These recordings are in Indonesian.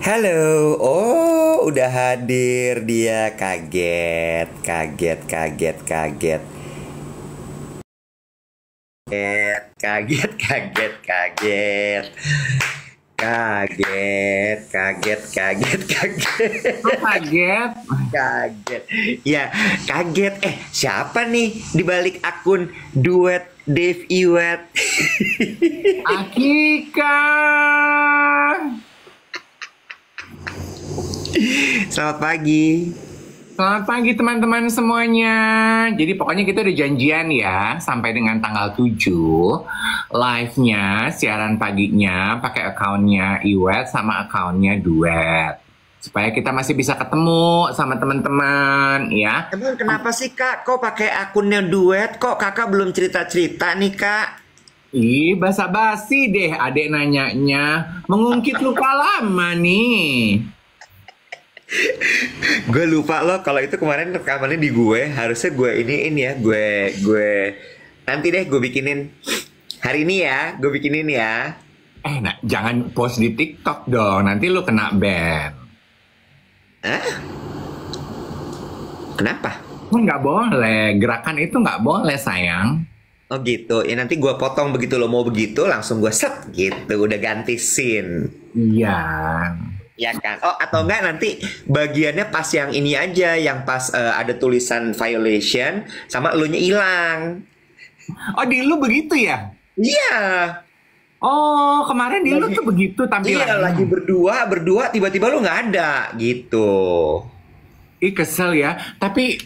Halo, oh udah hadir dia, kaget, kaget, kaget, kaget, kaget, kaget, kaget, kaget, kaget, kaget, kaget, Lo kaget? kaget, ya kaget. Siapa nih di balik akun duet Dave Iwet? Akika. Selamat pagi. Selamat pagi teman-teman semuanya. Jadi pokoknya kita udah janjian ya sampai dengan tanggal 7 live-nya, siaran paginya pakai akunnya Iwet sama akunnya Duet. Supaya kita masih bisa ketemu sama teman-teman ya. Emang kenapa sih Kak? Kok pakai akunnya Duet? Kok Kakak belum cerita-cerita nih Kak? Ih, basa-basi deh adek nanyanya. Mengungkit luka lama nih. Gue lupa loh kalau itu kemarin rekamannya di gue. Harusnya gue ini ya. Gue nanti deh gue bikinin. Hari ini ya, gue bikinin ya. Nah, jangan post di TikTok dong. Nanti lu kena ban. Hah? Kenapa? Nggak boleh. Gerakan itu nggak boleh, sayang. Oh gitu. Ya nanti gue potong begitu lo mau begitu, langsung gue set gitu. Udah ganti scene. Iya. Ya kan? Oh atau enggak nanti bagiannya pas yang ini aja, yang pas ada tulisan violation sama elunya hilang. Oh, di lu begitu ya? Iya. Oh, kemarin di lu tuh begitu tampilannya. Iya, lagi berdua tiba-tiba lu nggak ada gitu. Ih, kesel ya. Tapi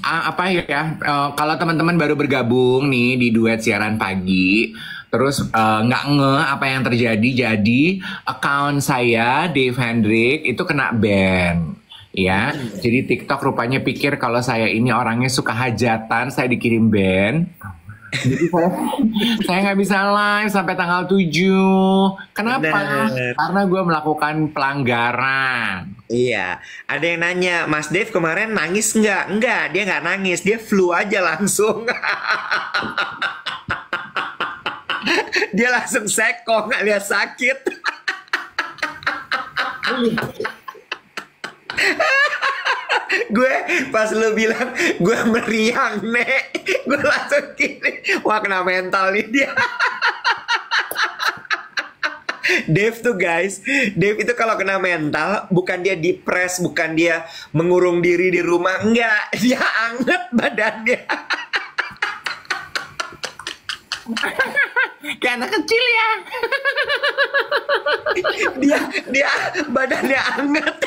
apa ya? Kalau teman-teman baru bergabung nih di Duet siaran pagi, terus nggak apa yang terjadi, jadi account saya Dave Hendrik itu kena ban. Ya, jadi TikTok rupanya pikir kalau saya ini orangnya suka hajatan, saya dikirim ban. Jadi saya nggak bisa live sampai tanggal 7. Kenapa? Bener. Karena gue melakukan pelanggaran. Iya, ada yang nanya, Mas Dave kemarin nangis nggak? Nggak, dia nggak nangis, dia flu aja langsung. Dia langsung seko, nggak lihat sakit. Gue pas lu bilang gue meriang nek, gue langsung gini, wah kena mental nih dia. Dave tuh guys, Dave itu kalau kena mental bukan dia depres, bukan dia mengurung diri di rumah, enggak, dia anget badannya. Kayak anak kecil ya. dia badannya anget.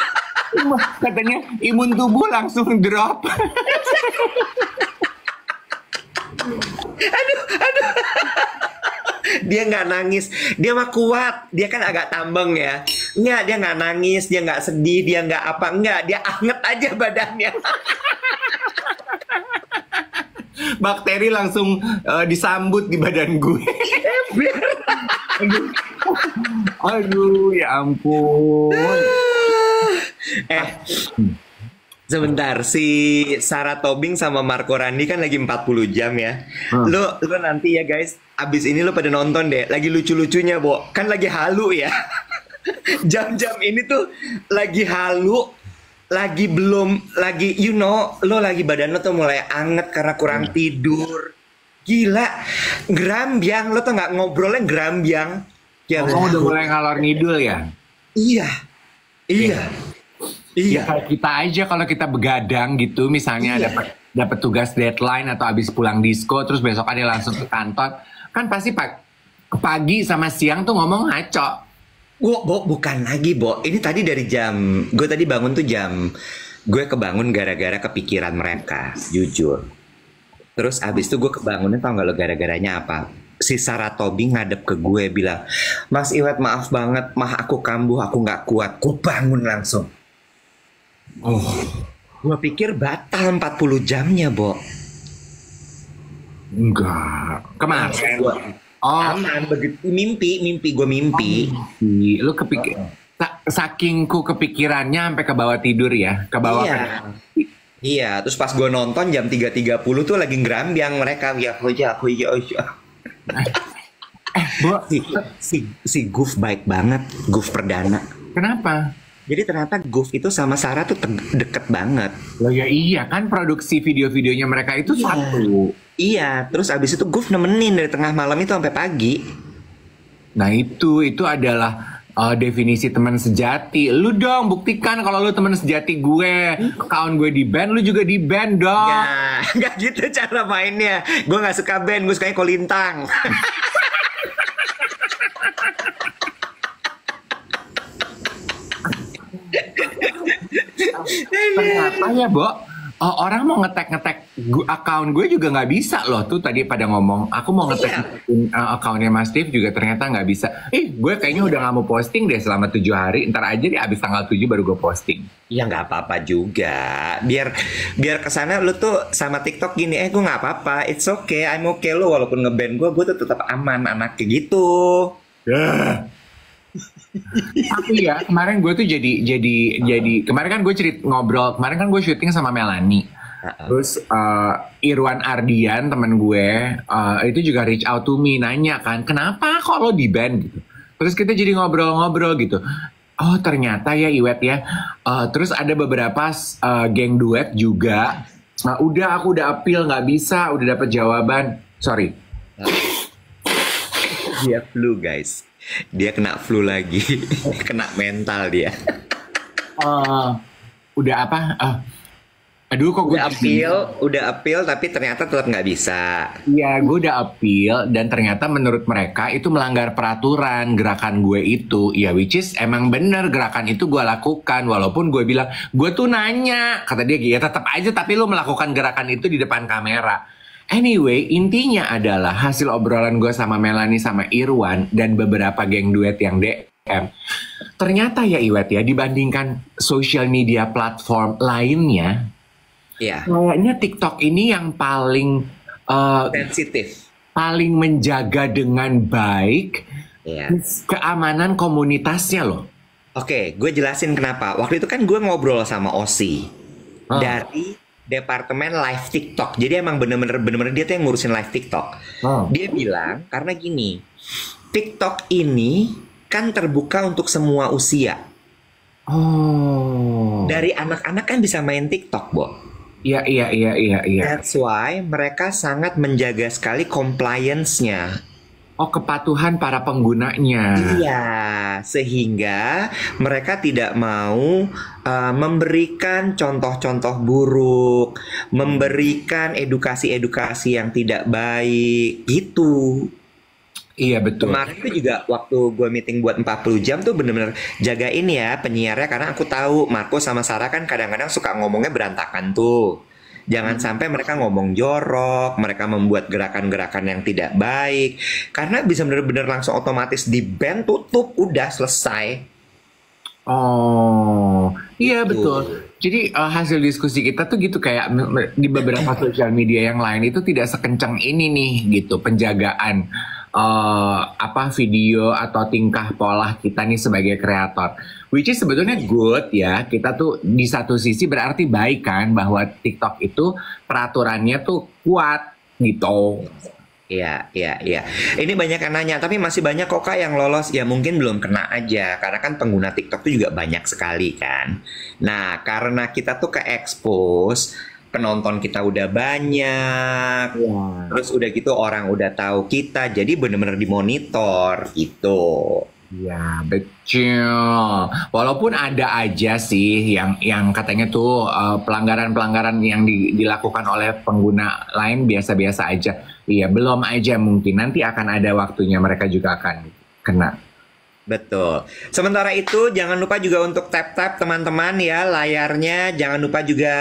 Katanya imun tubuh langsung drop. Aduh. Dia nggak nangis, dia mah kuat. Dia kan agak tambang ya. Nggak, dia nggak nangis, dia nggak sedih, dia nggak apa, nggak. Dia anget aja badannya. Bakteri langsung disambut di badan gue. Aduh, ya ampun. Sebentar, si Sarah Tobing sama Marco Randi kan lagi 40 jam ya. Lo nanti ya guys, abis ini lo pada nonton deh. Lagi lucu-lucunya, Bo. Kan lagi halu ya. Jam-jam ini tuh lagi halu, lagi belum, lagi lo lagi badan lo tuh mulai anget karena kurang tidur. Gila, gerambyang. Lo tuh nggak ngobrolnya gerambyang. Ya, Oh, udah mulai ngalor ngidul ya? Iya. Ya kayak kita aja kalau kita begadang gitu, misalnya Iya. dapat tugas deadline atau habis pulang disco, terus besokannya langsung ke kantor, kan pasti pagi sama siang tuh ngomong ngaco. Bo, bukan lagi, Bo. Ini tadi dari jam, gue tadi bangun tuh gue kebangun gara-gara kepikiran mereka, jujur. Terus abis itu gue kebangunnya tau gak lo gara-garanya apa? Si Sarah Tobing ngadep ke gue bilang, Mas Iwet maaf banget, aku kambuh, aku nggak kuat. Gue bangun langsung. Oh, Gue pikir batal 40 jamnya, Bo. enggak. Kemarin. Gua Oh, aman, begitu mimpi gue mimpi. lu saking ku kepikirannya sampai ke bawah tidur ya, ke bawah. Iya. Iya, terus pas gue nonton jam 3.30 tuh lagi ngerambyang mereka. Ya, Bo, si Guf baik banget, Guf perdana. Kenapa? Jadi ternyata Goof itu sama Sarah tuh deket banget. Loh ya iya kan produksi video-videonya mereka itu Iya. satu. Iya, terus abis itu Goof nemenin dari tengah malam itu sampai pagi. Nah itu adalah definisi teman sejati. Lu dong buktikan kalau lu teman sejati gue. Kawan gue di band, lu juga di band dong. Ya, nggak gitu cara mainnya. Gue nggak suka band, gue sukanya kolintang. Ternyata ya, Bo, orang mau ngetek-ngetek account gue juga nggak bisa loh. Tuh tadi pada ngomong, aku mau ngetek accountnya Mas Steve juga ternyata nggak bisa. Gue kayaknya udah nggak mau posting deh selama 7 hari. Ntar aja deh abis tanggal 7 baru gue posting. Ya nggak apa-apa juga. Biar kesana lu tuh sama TikTok gini, gue nggak apa-apa, it's okay, I'm okay lo. Walaupun ngeband gue tuh tetap aman anak kayak gitu. Tapi ya kemarin gue tuh jadi kemarin kan gue ngobrol, kemarin kan gue syuting sama Melanie. Terus Irwan Ardian temen gue itu juga reach out to me nanya kan, kenapa kok lo di band gitu. Terus kita jadi ngobrol-ngobrol gitu. Oh ternyata ya Iwet ya. Terus ada beberapa geng duet juga. Udah aku udah appeal nggak bisa, udah dapet jawaban. Sorry. Dia flu guys. Dia kena flu lagi. Kena mental dia. Udah apa? Aduh kok gue udah appeal tapi ternyata tetap nggak bisa. Iya, gue udah appeal dan ternyata menurut mereka itu melanggar peraturan gerakan gue itu. Ya which is emang bener gerakan itu gue lakukan. Walaupun gue bilang, gue tuh nanya. Kata dia, ya tetap aja tapi lu melakukan gerakan itu di depan kamera. Anyway, intinya adalah hasil obrolan gue sama Melanie sama Irwan dan beberapa geng duet yang DM. Ternyata ya Iwet ya, dibandingkan social media platform lainnya, kayaknya TikTok ini yang paling sensitif, paling menjaga dengan baik keamanan komunitasnya loh. Oke, gue jelasin kenapa. Waktu itu kan gue ngobrol sama Osi dari Departemen Live TikTok. Jadi emang bener-bener dia tuh yang ngurusin live TikTok. Dia bilang karena gini, TikTok ini kan terbuka untuk semua usia. Dari anak-anak kan bisa main TikTok, Bo. Iya. That's why mereka sangat menjaga sekali compliance-nya. Kepatuhan para penggunanya. Iya, sehingga mereka tidak mau memberikan contoh-contoh buruk, memberikan edukasi-edukasi yang tidak baik, gitu. Iya betul. Kemarin itu juga waktu gue meeting buat 40 jam tuh bener-bener jagain ya penyiarnya, karena aku tahu Marco sama Sarah kan kadang-kadang suka ngomongnya berantakan tuh. Jangan sampai mereka ngomong jorok, mereka membuat gerakan-gerakan yang tidak baik. Karena bisa benar-benar langsung otomatis di ban, tutup, udah selesai. Iya betul. Jadi hasil diskusi kita tuh gitu kayak di beberapa sosial media yang lain itu tidak sekencang ini nih gitu penjagaan video atau tingkah pola kita nih sebagai kreator. Which is sebetulnya good ya. Kita tuh di satu sisi berarti baik kan bahwa TikTok itu peraturannya tuh kuat gitu. Iya. Ini banyak yang nanya, tapi masih banyak kok Kak yang lolos. Ya mungkin belum kena aja, karena kan pengguna TikTok tuh juga banyak sekali kan. Nah, karena kita tuh ke-expose, penonton kita udah banyak, terus udah gitu orang udah tahu kita, jadi bener-bener dimonitor gitu. Ya betul. Walaupun ada aja sih yang katanya tuh pelanggaran-pelanggaran yang dilakukan oleh pengguna lain biasa-biasa aja. Iya belum aja, mungkin nanti akan ada waktunya mereka juga akan kena. Betul. Sementara itu jangan lupa juga untuk tap-tap teman-teman ya layarnya. Jangan lupa juga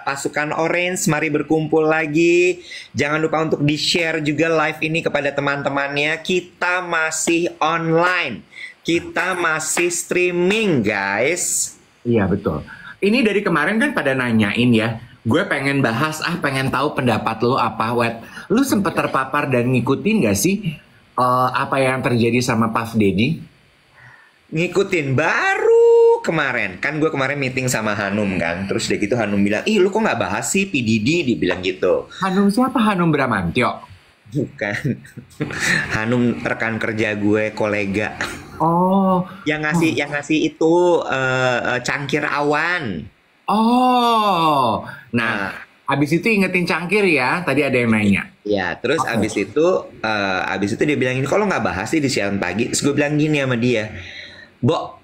pasukan Orange, mari berkumpul lagi. Jangan lupa untuk di-share juga live ini kepada teman-temannya. Kita masih online. Kita masih streaming guys. Iya betul. Ini dari kemarin kan pada nanyain ya. Gue pengen bahas, pengen tahu pendapat lo apa, Wet. Lu sempet terpapar dan ngikutin gak sih apa yang terjadi sama Puff Daddy? Ngikutin baru kemarin. Kan gue kemarin meeting sama Hanum kan. Terus udah gitu Hanum bilang, ih lu kok gak bahas sih P. Diddy? Dibilang gitu. Hanum siapa? Hanum Bramantyo? Bukan. Hanum rekan kerja gue, kolega. Oh, Yang ngasih itu cangkir awan. oh. Nah, Nah, habis itu ingetin cangkir ya. Tadi ada yang nanya. ya, terus Oke. abis itu dia bilang ini, kalau nggak bahas sih di siaran pagi. Terus gue bilang gini sama dia, Bo,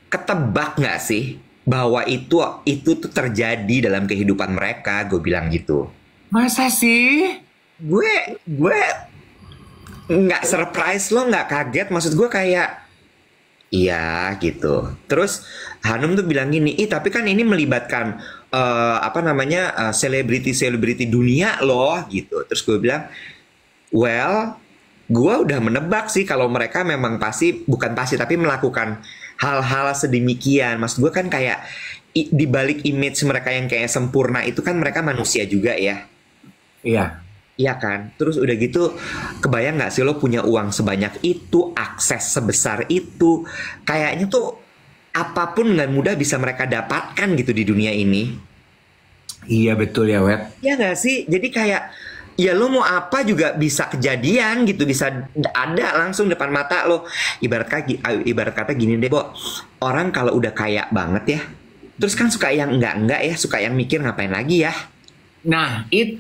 ketebak nggak sih bahwa itu tuh terjadi dalam kehidupan mereka? Gue bilang gitu. Masa sih? Gue nggak surprise, lo nggak kaget, maksud gue kayak iya gitu. Terus Hanum tuh bilang gini, tapi kan ini melibatkan apa namanya, selebriti-selebriti dunia loh gitu. Terus gue bilang, well, gue udah menebak sih kalau mereka memang pasti, bukan pasti, tapi melakukan hal-hal sedemikian. Maksud gue kan kayak di balik image mereka yang kayak sempurna itu kan mereka manusia juga ya. Iya. Iya kan? Terus udah gitu, kebayang nggak sih lo punya uang sebanyak itu, akses sebesar itu, kayaknya tuh apapun nggak mudah bisa mereka dapatkan gitu di dunia ini. Iya betul ya, Wet. Iya nggak sih? Jadi kayak ya lo mau apa juga bisa kejadian gitu, bisa ada langsung depan mata lo. Ibarat kata gini deh, Bo. Orang kalau udah kaya banget ya, terus kan suka yang enggak ya, suka yang mikir ngapain lagi ya. Nah, itu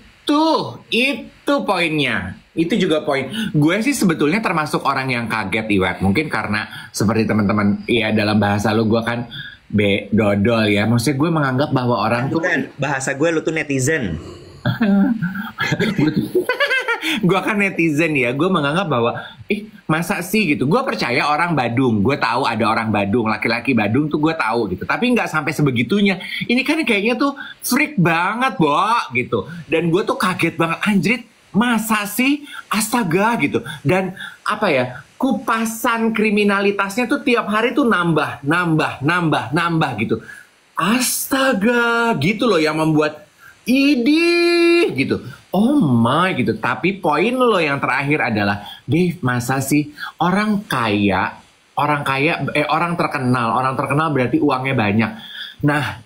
poinnya. Itu juga poin. Gue sih sebetulnya termasuk orang yang kaget, Iwet. Mungkin karena seperti teman-teman, ya dalam bahasa lu gue kan dodol ya. Maksudnya gue menganggap bahwa orang tuh Bukan, bahasa gue lo tuh netizen. gue kan netizen ya, gue menganggap bahwa masa sih gitu. Gue percaya orang Badung, gue tahu ada orang Badung, laki-laki Badung tuh gue tahu gitu, tapi nggak sampai sebegitunya. Ini kan kayaknya tuh freak banget, Bo, gitu. Dan gue tuh kaget banget, anjrit, masa sih, astaga gitu. Dan apa ya, kupasan kriminalitasnya tuh tiap hari tuh nambah gitu. Astaga, gitu loh yang membuat idih gitu. Oh my gitu. Tapi poin lo yang terakhir adalah, Dave, masa sih orang orang terkenal berarti uangnya banyak. Nah,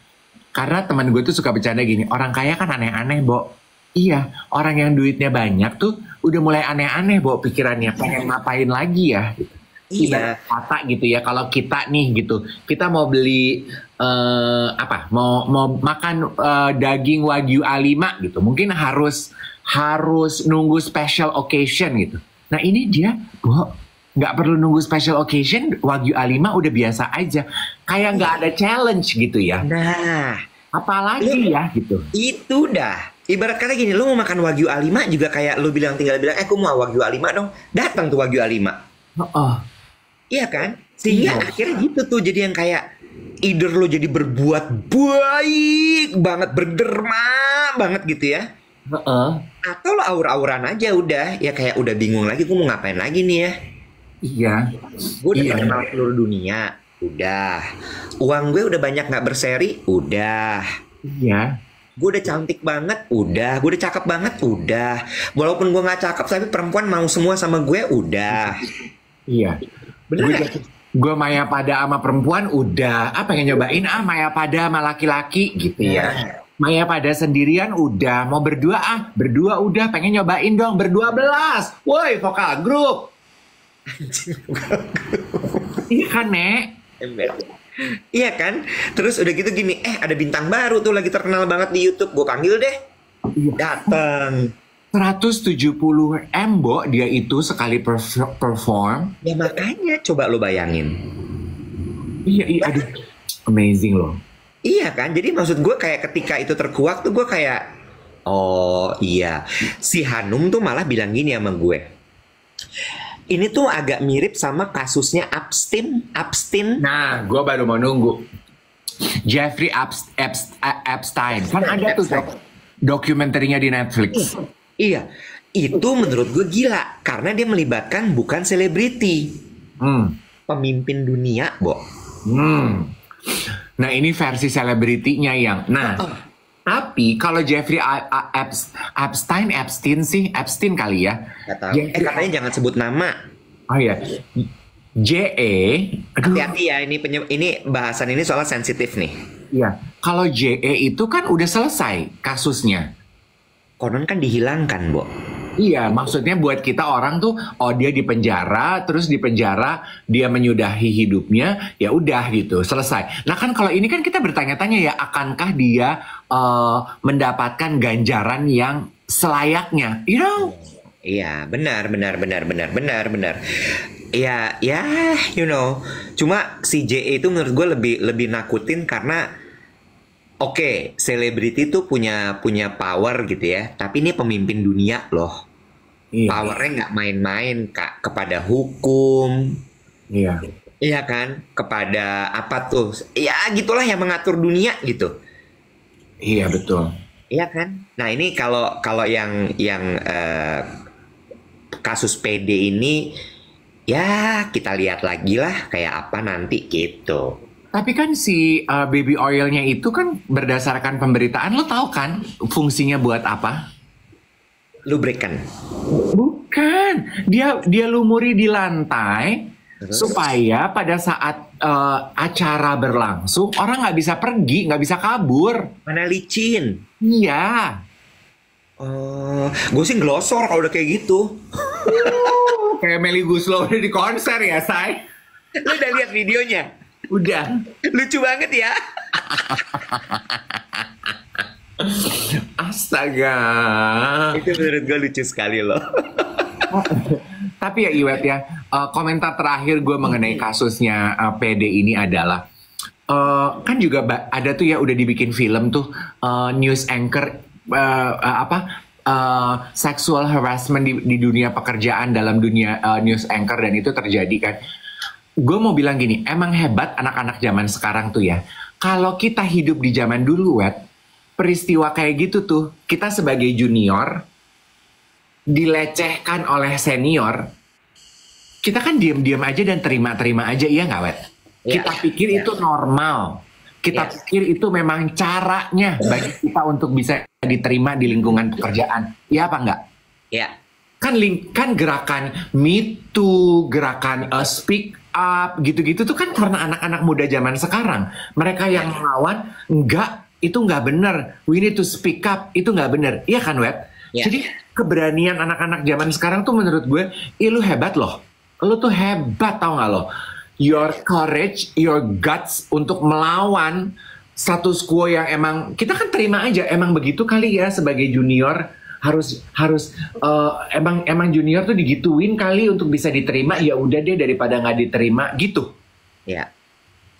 karena teman gue tuh suka bercanda gini, orang kaya kan aneh-aneh, Bo. Iya, orang yang duitnya banyak tuh udah mulai aneh-aneh, Bo, pikirannya. Pengen ngapain lagi ya? Gitu. Iya. Kata gitu ya, kalau kita nih gitu, kita mau beli mau makan daging Wagyu A5 gitu, mungkin harus nunggu special occasion gitu. Nah ini dia, Bo, nggak perlu nunggu special occasion, Wagyu A5 udah biasa aja, kayak nggak ada challenge gitu ya. Nah, Apalagi ya gitu. itu dah. Ibarat kata gini, lo mau makan Wagyu A5 juga kayak lo tinggal bilang, aku mau Wagyu A5 dong. Datang tuh Wagyu A5. Oh, Iya kan? Sehingga iya. akhirnya gitu tuh, jadi yang kayak either lo jadi berbuat baik banget, berderma banget gitu ya. Heeh. Atau lo aur-auran aja udah. Ya kayak udah bingung lagi, gue mau ngapain lagi nih ya. Iya. Gue udah Iya. terkenal seluruh dunia. Udah. Uang gue udah banyak gak berseri. Udah. Iya. Gue udah cantik banget, udah. Gue udah cakep banget, udah. Walaupun gue gak cakep, tapi perempuan mau semua sama gue, udah. Iya. Bener gak? Gue maya pada sama perempuan udah. Pengen nyobain maya pada sama laki-laki gitu ya. Maya pada sendirian udah. Mau berdua berdua udah. Pengen nyobain dong berdua belas. Woi, vokal grup. Iya kan, Nek? Ember. Iya kan? Terus udah gitu gini, ada bintang baru tuh lagi terkenal banget di YouTube. Gue panggil deh. Dateng. 170 M, Bo, dia itu sekali perform. Ya makanya coba lo bayangin. Iya, aduh. Amazing loh. Iya kan? Jadi maksud gue kayak ketika itu terkuak tuh gue kayak, oh iya. Si Hanum tuh malah bilang gini sama gue. Ini tuh agak mirip sama kasusnya Epstein. Nah, gue baru mau nunggu. Jeffrey Epstein. Kan ada tuh dokumenterinya di Netflix. Iya, itu menurut gue gila. Karena dia melibatkan bukan selebriti. Pemimpin dunia, Bo. Nah, ini versi selebritinya yang... Nah, tapi kalau Jeffrey Epstein sih, Epstein kali ya. Gak tahu. Katanya jangan sebut nama. Oh iya. JE. Aduh. Hati-hati ya, ini bahasan ini soal sensitif nih. Iya. Kalau JE itu kan udah selesai kasusnya. Konon kan dihilangkan, Bo. Iya, maksudnya buat kita orang tuh, oh dia di penjara, terus di penjara dia menyudahi hidupnya, ya udah gitu, selesai. Nah kan kalau ini kan kita bertanya-tanya ya, akankah dia mendapatkan ganjaran yang selayaknya, you know? Iya, benar, benar, benar, benar, benar, benar. Iya, ya, you know. Cuma si JE itu menurut gue lebih lebih nakutin karena oke, selebriti tuh punya punya power gitu ya. Tapi ini pemimpin dunia loh. Iya, Powernya nggak main-main, Kak, kepada hukum. iya, Iya kan? Kepada apa tuh? Ya gitulah yang mengatur dunia gitu. iya betul. Iya kan? Nah, ini kalau kalau yang kasus PD ini ya kita lihat lagi lah kayak apa nanti gitu. Tapi kan si baby oilnya itu kan berdasarkan pemberitaan, lo tahu kan fungsinya buat apa? Lubrikan. Bukan, dia lumuri di lantai Terus? supaya pada saat acara berlangsung orang nggak bisa pergi, nggak bisa kabur. Mana licin? Iya, Oh, gue sih ngelosor kalau udah kayak gitu. kayak Melly Guslo udah di konser ya, say. Lu udah lihat videonya? Udah. Lucu banget ya. Astaga. Itu menurut gue lucu sekali loh. Tapi ya Iwet ya, komentar terakhir gue mengenai kasusnya PD ini adalah kan juga ada tuh ya udah dibikin film tuh news anchor sexual harassment di dunia pekerjaan dalam dunia news anchor dan itu terjadi kan. Gue mau bilang gini, emang hebat anak-anak zaman sekarang tuh ya. Kalau kita hidup di zaman dulu, Wet, peristiwa kayak gitu tuh, kita sebagai junior dilecehkan oleh senior, kita kan diam-diam aja dan terima-terima aja, iya nggak, Wet? Ya, Kita pikir ya. itu normal. Kita Ya. pikir itu memang caranya bagi kita untuk bisa diterima di lingkungan pekerjaan. Iya apa enggak? Ya, Kan gerakan Me Too, gerakan Speak Up, gitu-gitu tuh kan karena anak-anak muda zaman sekarang. Mereka yang melawan, enggak, itu nggak benar. We need to speak up, itu nggak benar. Iya kan, Web? Ya. Jadi keberanian anak-anak zaman sekarang tuh menurut gue, lu hebat loh. Lu tuh hebat, tau nggak lo? Your courage, your guts untuk melawan status quo yang emang, kita kan terima aja, emang begitu kali ya sebagai junior. harus emang junior tuh digituin kali untuk bisa diterima, ya udah deh daripada nggak diterima gitu. ya.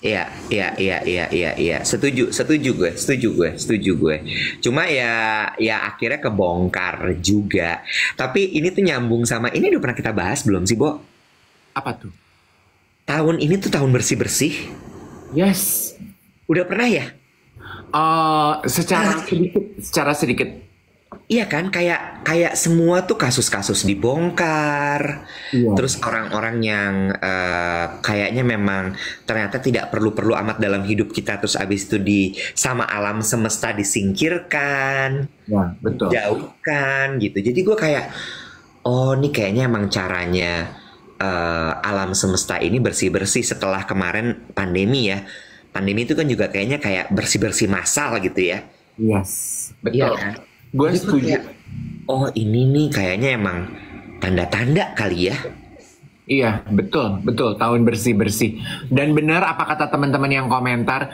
Iya, iya, iya, iya, iya, iya. Setuju, setuju gue, setuju gue, setuju gue. Cuma ya, ya akhirnya kebongkar juga. Tapi ini tuh nyambung sama, ini udah pernah kita bahas belum sih, Bo? Apa tuh? Tahun ini tuh tahun bersih-bersih. Yes. Udah pernah ya? Secara sedikit. Iya kan, kayak kayak semua tuh kasus-kasus dibongkar. Iya. Terus orang-orang yang kayaknya memang ternyata tidak perlu-perlu amat dalam hidup kita, terus abis itu di sama alam semesta disingkirkan, Ya, betul. jauhkan gitu. Jadi gue kayak, oh ini kayaknya emang caranya alam semesta ini bersih-bersih setelah kemarin pandemi ya. Pandemi itu kan juga kayaknya kayak bersih-bersih massal gitu ya. Yes, Iya betul. kan? Gue Jadi setuju. kayak, oh ini nih kayaknya emang tanda-tanda kali ya. Iya, betul, betul. Tahun bersih-bersih. Dan benar apa kata teman-teman yang komentar,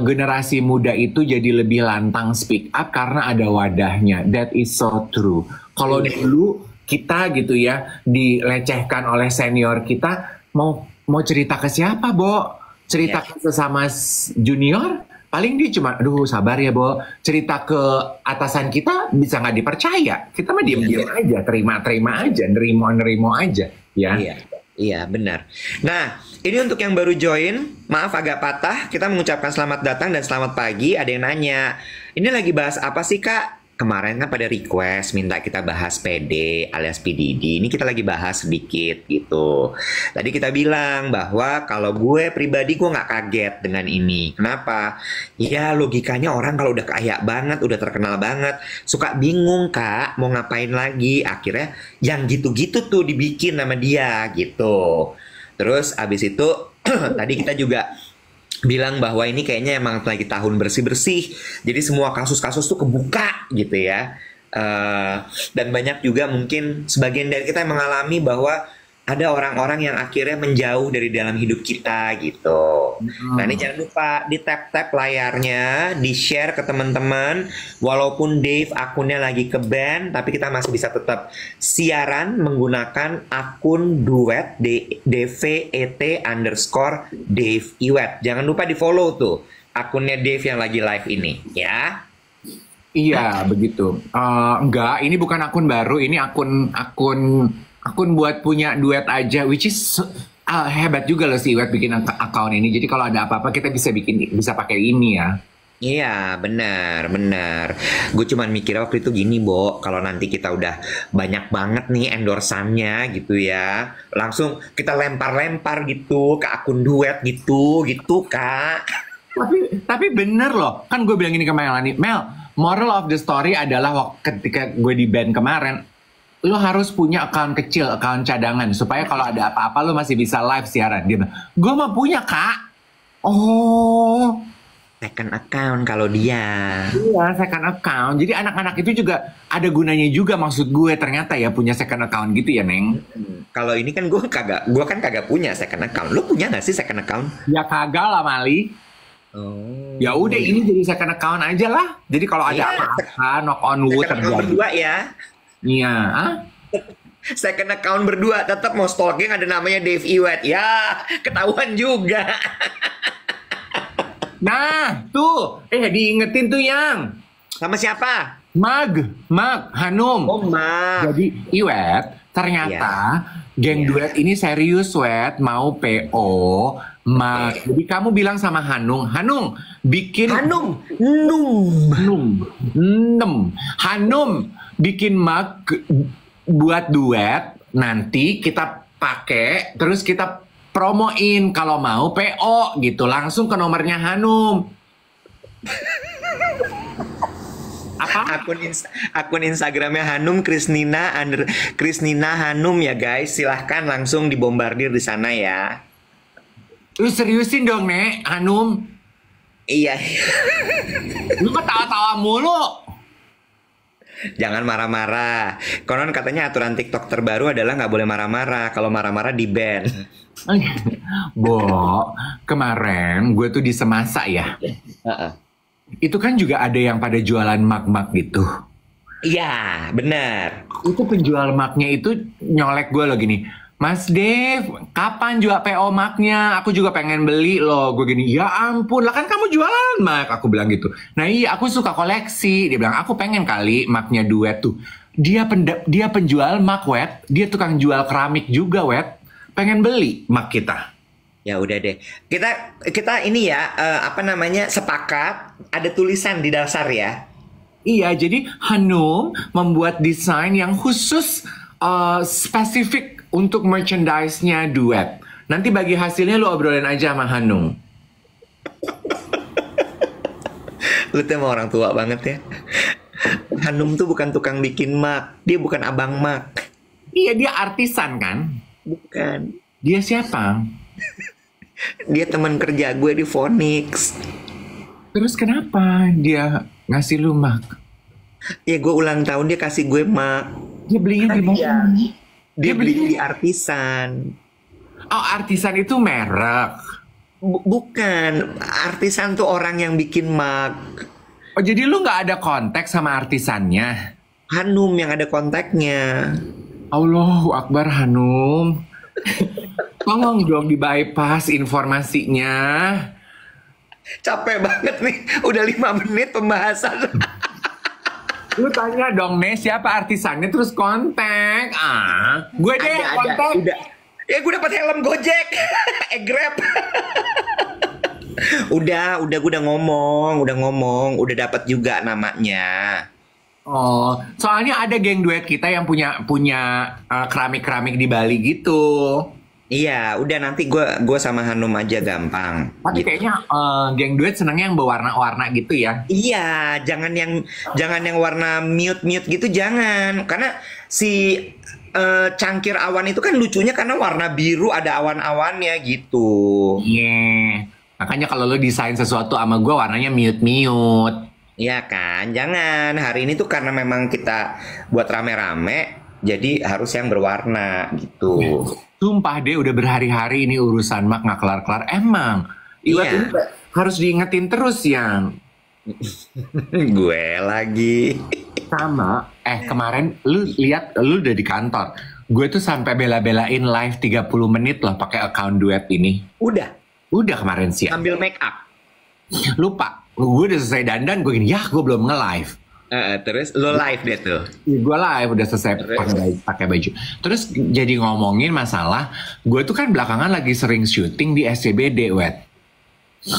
generasi muda itu jadi lebih lantang speak up karena ada wadahnya. That is so true. Kalau dulu kita gitu ya, dilecehkan oleh senior kita, mau cerita ke siapa, Bo? Cerita ke sesama junior? Paling dia cuma, aduh sabar ya, Bo. Cerita ke atasan kita bisa nggak dipercaya. Kita mah diem-diem aja, terima-terima aja, nerimo-nerimo aja. Ya. Iya, iya benar. Nah, ini untuk yang baru join, maaf agak patah. Kita mengucapkan selamat datang dan selamat pagi. Ada yang nanya, ini lagi bahas apa sih Kak? Kemarin kan pada request minta kita bahas PD alias PDD. Ini kita lagi bahas sedikit gitu. Tadi kita bilang bahwa kalau gue pribadi gue nggak kaget dengan ini. Kenapa? Ya logikanya orang kalau udah kaya banget, udah terkenal banget, suka bingung Kak mau ngapain lagi. Akhirnya yang gitu-gitu tuh dibikin sama dia gitu. Terus abis itu tadi kita juga bilang bahwa ini kayaknya emang lagi tahun bersih-bersih. Jadi semua kasus-kasus tuh kebuka gitu ya. Dan banyak juga mungkin sebagian dari kita yang mengalami bahwa ada orang-orang yang akhirnya menjauh dari dalam hidup kita gitu. Nah ini jangan lupa di tap-tap layarnya, di-share ke teman-teman. Walaupun Dave akunnya lagi ke ban, tapi kita masih bisa tetap siaran menggunakan akun duet DVET_Dave Iwet. Jangan lupa di follow tuh akunnya Dave yang lagi live ini ya. Iya, begitu. Enggak, ini bukan akun baru, ini akun buat punya duet aja, which is hebat juga loh si Iwet bikin account ini. Jadi kalau ada apa-apa kita bisa pakai ini ya. Iya, benar. Gue cuman mikir waktu itu gini, Bo. Kalau nanti kita udah banyak banget nih endorsannya gitu ya, langsung kita lempar-lempar gitu ke akun duet gitu, Kak. Tapi bener loh, kan gue bilang ini ke Melanie, Mel, moral of the story adalah ketika gue di band kemarin, lo harus punya account kecil, account cadangan, supaya kalau ada apa-apa lo masih bisa live siaran gitu. Gue mah punya, Kak. Oh, Second account kalau dia. iya, second account. Jadi anak-anak itu juga ada gunanya juga, maksud gue ternyata ya punya second account gitu ya, Neng. Kalau ini kan gue kan kagak punya second account. Lo punya nggak sih second account? Ya kagak lah, Mali. Oh. Ya udah, ini jadi second account aja lah. Jadi kalau ada Iya, apa-apa, knock on wood second account terjadi. berdua ya. Iya, Second account berdua tetap mau stalking ada namanya Dave Iwet. Ya, ketahuan juga. Nah, tuh, diingetin tuh yang Sama siapa? Mag, Hanum. Oh, Ma. Jadi Iwet, ternyata geng duet ini serius, Wet, mau PO, Mag. Jadi kamu bilang sama Hanung bikin Hanum, Hanum bikin Mag buat duet, nanti kita pakai, terus kita promoin kalau mau PO gitu, langsung ke nomornya Hanum. Apa? Akun Instagramnya Hanum Krisnina Hanum ya guys. Silahkan langsung dibombardir di sana ya. Lu seriusin dong, Nek, Hanum. Iya. Lu ketawa-tawa mulu. Jangan marah-marah. Konon katanya aturan TikTok terbaru adalah nggak boleh marah-marah. Kalau marah-marah di ban. Bo, kemarin gue tuh di Semasa ya. Itu kan juga ada yang pada jualan mag-mag gitu. Iya, benar. Itu penjual magnya itu nyolek gue loh gini. Mas Dev, kapan jual PO magnya? Aku juga pengen beli loh. Gue gini, ya ampun, lah kan kamu jualan mag. Aku bilang gitu. Nah iya, aku suka koleksi. Dia bilang, aku pengen kali magnya duet tuh. Dia penjual mag, Wet. Dia tukang jual keramik juga, Wet. Pengen beli mag kita. Ya udah deh. Kita ini ya, sepakat ada tulisan di dasar ya. Iya, jadi Hanum membuat desain yang khusus spesifik untuk merchandise-nya duet. Nanti bagi hasilnya lu obrolin aja sama Hanum. Lu tuh emang orang tua banget ya. Hanum tuh bukan tukang bikin mag. Dia bukan abang mag. Iya, dia artisan kan? Bukan. Dia siapa? Dia teman kerja gue di Phoenix. Terus kenapa dia ngasih lu mag? Ya gue ulang tahun dia kasih gue mag. Dia belinya di mana? Dia beli di Artisan. Oh, Artisan itu merek. Bukan. Artisan tuh orang yang bikin mag. Oh, jadi lu nggak ada kontak sama artisannya? Hanum yang ada kontaknya. Allahu Akbar, Hanum. Tolong dong di bypass informasinya. Capek banget nih. Udah 5 menit pembahasan. Lu tanya dong, Nih, siapa artisannya terus kontak. Gue deh yang kontak. Udah. Ya gue dapat helm Gojek. Grab. udah gue udah ngomong, udah dapat juga namanya. Oh, soalnya ada geng duet kita yang punya keramik-keramik di Bali gitu. Iya, udah nanti gue sama Hanum aja gampang. Tapi kayaknya geng duet senangnya yang berwarna-warna gitu ya. Iya, jangan yang warna mute gitu, jangan. Karena si cangkir awan itu kan lucunya karena warna biru ada awan-awannya gitu. Iya. Makanya kalau lo desain sesuatu sama gue warnanya mute. Iya kan, jangan. Hari ini tuh karena memang kita buat rame-rame, jadi harus yang berwarna gitu. Sumpah deh udah berhari-hari ini urusan mak nggak kelar-kelar. Emang Iwat ini Iya, harus diingetin terus yang gue lagi. sama. Kemarin lu lihat lu udah di kantor. Gue tuh sampai bela-belain live 30 menit loh pakai account duet ini. Udah, Udah kemarin sih. ambil make up. Lupa. Gue udah selesai dandan, gue gini, ya gue belum nge-live. Terus lo live deh tuh. Gue live udah selesai Terus? pakai baju. Terus jadi ngomongin masalah, gue tuh kan belakangan lagi sering syuting di SCBD, wet.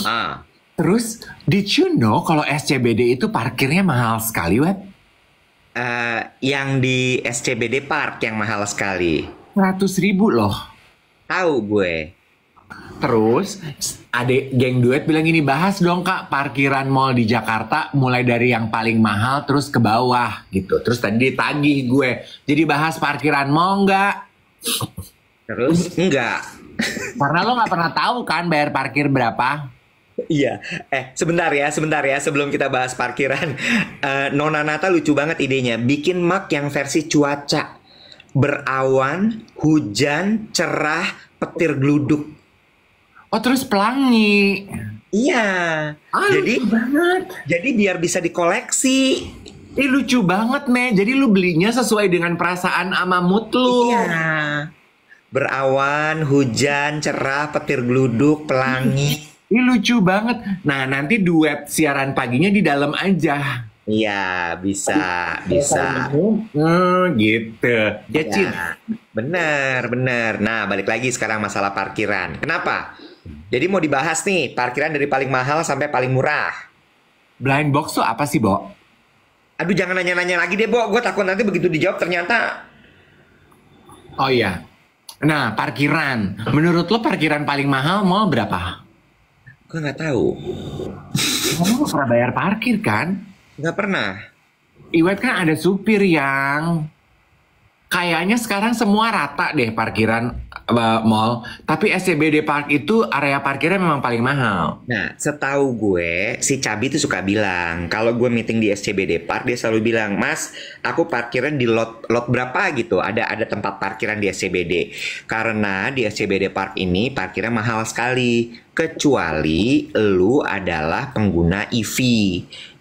Ah, Terus, did you know kalau SCBD itu parkirnya mahal sekali, wet? yang di SCBD Park yang mahal sekali. 100.000 loh. Tahu gue. Terus, adek geng duet bilang gini, bahas dong kak parkiran mall di Jakarta mulai dari yang paling mahal terus ke bawah gitu. Terus tadi ditagih gue, jadi bahas parkiran mall nggak? Terus enggak. Karena lo nggak pernah tahu kan bayar parkir berapa? Iya, sebentar ya, sebelum kita bahas parkiran, Nona Nata lucu banget idenya, bikin mug yang versi cuaca, berawan, hujan, cerah, petir gluduk. Oh terus pelangi. Iya, jadi Lucu banget. jadi biar bisa dikoleksi. Lucu banget, Me. Jadi lu belinya sesuai dengan perasaan sama mood lu. Iya, berawan, hujan, cerah, petir gluduk, pelangi. Lucu banget. Nah, nanti duet siaran paginya di dalam aja. Iya, bisa. Gitu. Ya, Cin. Ya, benar. Nah, balik lagi sekarang masalah parkiran. Kenapa? Jadi mau dibahas nih, parkiran dari paling mahal sampai paling murah. Blind box tuh apa sih, Bo? Aduh, jangan nanya-nanya lagi deh, Bo. Gue takut nanti begitu dijawab ternyata. Oh iya. Nah, parkiran. Menurut lo parkiran paling mahal mall berapa? Gue nggak tahu. Kamu pernah bayar parkir kan? Nggak pernah. Iwet kan ada supir yang kayaknya sekarang semua rata deh parkiran mall. Tapi SCBD Park itu area parkirnya memang paling mahal. Nah, setahu gue, si Cabi tuh suka bilang, kalau gue meeting di SCBD Park, dia selalu bilang, Mas, aku parkiran di lot berapa gitu, ada tempat parkiran di SCBD. Karena di SCBD Park ini parkirnya mahal sekali, kecuali lu adalah pengguna EV,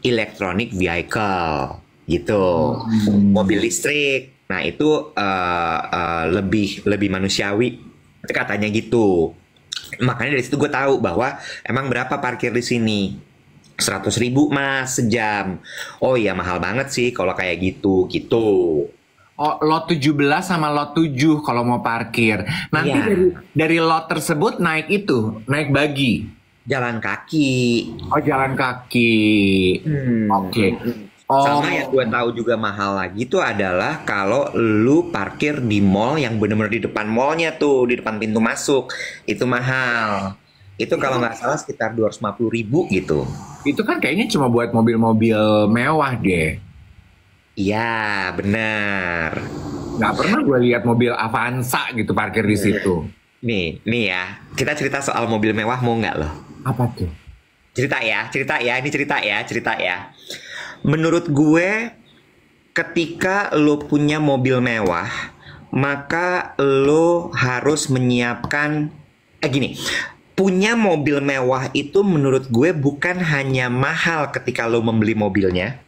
electronic vehicle, gitu, mobil listrik. Nah, itu lebih manusiawi, katanya gitu. Makanya dari situ gue tahu bahwa emang berapa parkir di sini. 100.000 mas sejam. Oh iya, mahal banget sih kalau kayak gitu. Oh, lot 17 sama lot 7 kalau mau parkir. Nanti Iya. dari lot tersebut naik bagi. Jalan kaki. Oh, jalan kaki. Oke. Sama yang gue tahu juga mahal lagi tuh adalah kalau lu parkir di mall yang bener-bener di depan mallnya tuh, di depan pintu masuk, itu mahal. Itu kalau nggak salah sekitar 250.000 gitu. Itu kan kayaknya cuma buat mobil-mobil mewah deh. Iya, benar. Nggak pernah gue lihat mobil Avanza gitu parkir di situ. Nih ya, kita cerita soal mobil mewah mau nggak loh? Apa tuh? Cerita ya, ini cerita ya. Menurut gue, ketika lo punya mobil mewah, maka lo harus menyiapkan, gini, punya mobil mewah itu menurut gue bukan hanya mahal ketika lo membeli mobilnya.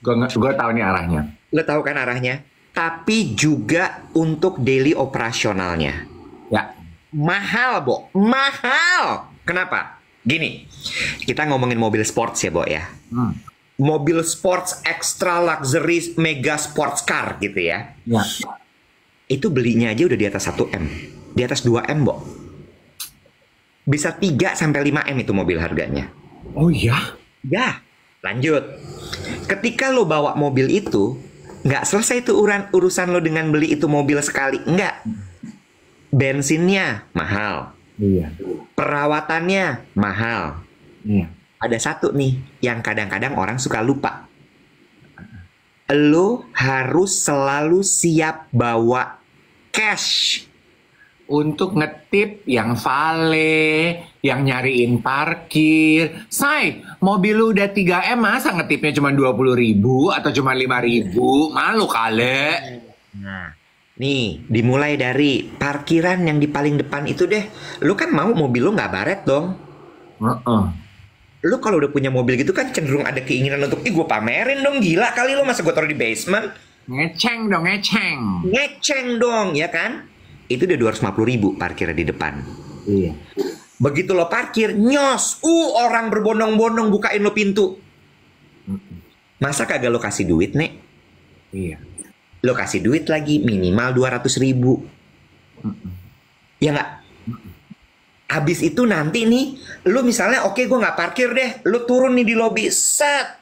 Gue tahu nih arahnya. Lo tahu kan arahnya? Tapi juga untuk daily operasionalnya. Ya. Mahal, Bo. Mahal. Kenapa? Gini, kita ngomongin mobil sports ya, Bo ya. Mobil sports extra luxury mega sports car gitu ya. Ya. Itu belinya aja udah di atas 1M. Di atas 2M, Bo. Bisa 3 sampai 5M itu mobil harganya. Oh ya? Ya, lanjut. Ketika lo bawa mobil itu, nggak selesai itu urusan lo dengan beli itu mobil sekali. Nggak. Bensinnya mahal. Iya. Perawatannya mahal. Iya. Ada satu nih yang kadang-kadang orang suka lupa. Lo harus selalu siap bawa cash. Untuk ngetip yang vale, yang nyariin parkir. Say, mobil lu udah 3M masa ngetipnya cuma 20.000 atau cuma 5.000? Malu kali. Nah, nih dimulai dari parkiran yang di paling depan itu deh. Lu kan mau mobil lu nggak baret dong. Lu kalau udah punya mobil gitu kan cenderung ada keinginan untuk, gue pamerin dong, gila kali lu, masa gue taruh di basement. Ngeceng dong, ngeceng. Ngeceng dong, ya kan? Itu udah 250.000 parkirnya di depan. Iya. Begitu lo parkir, nyos, orang berbondong-bondong bukain lo pintu. Masa kagak lo kasih duit, Nek? Iya. Lo kasih duit lagi minimal 200.000. Ya nggak? Habis itu nanti nih, lo misalnya oke gue nggak parkir deh, lo turun nih di lobi, set.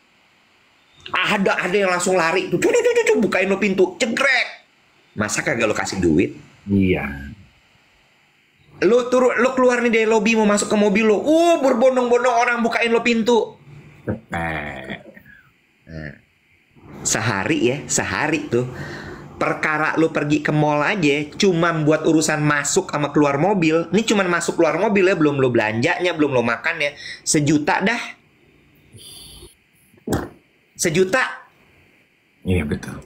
Ada yang langsung lari, tuh, bukain lo pintu, cegrek. Masa kagak lo kasih duit? Iya. Lo keluar nih dari lobi mau masuk ke mobil lo, berbondong-bondong orang bukain lo pintu. Nah, sehari tuh, perkara lo pergi ke mall aja, cuman buat urusan masuk sama keluar mobil. Ini cuman masuk keluar mobil ya, belum lo belanjanya, belum lo makan ya. 1 juta dah. 1 juta. Iya betul.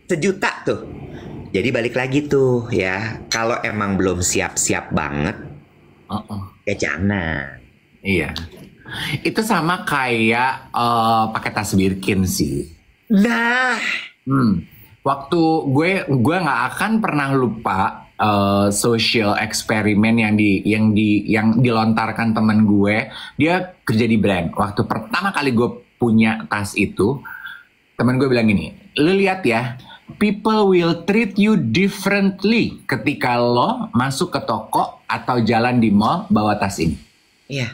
1 juta tuh. Jadi balik lagi tuh ya, kalau emang belum siap-siap banget, ya jangan. Iya. Itu sama kayak pakai tas Birkin sih. Nah, waktu gue nggak akan pernah lupa social eksperimen yang dilontarkan temen gue. Dia kerja di brand. Waktu pertama kali gue punya tas itu, temen gue bilang gini, lu lihat ya, people will treat you differently ketika lo masuk ke toko atau jalan di mall bawa tas ini. iya.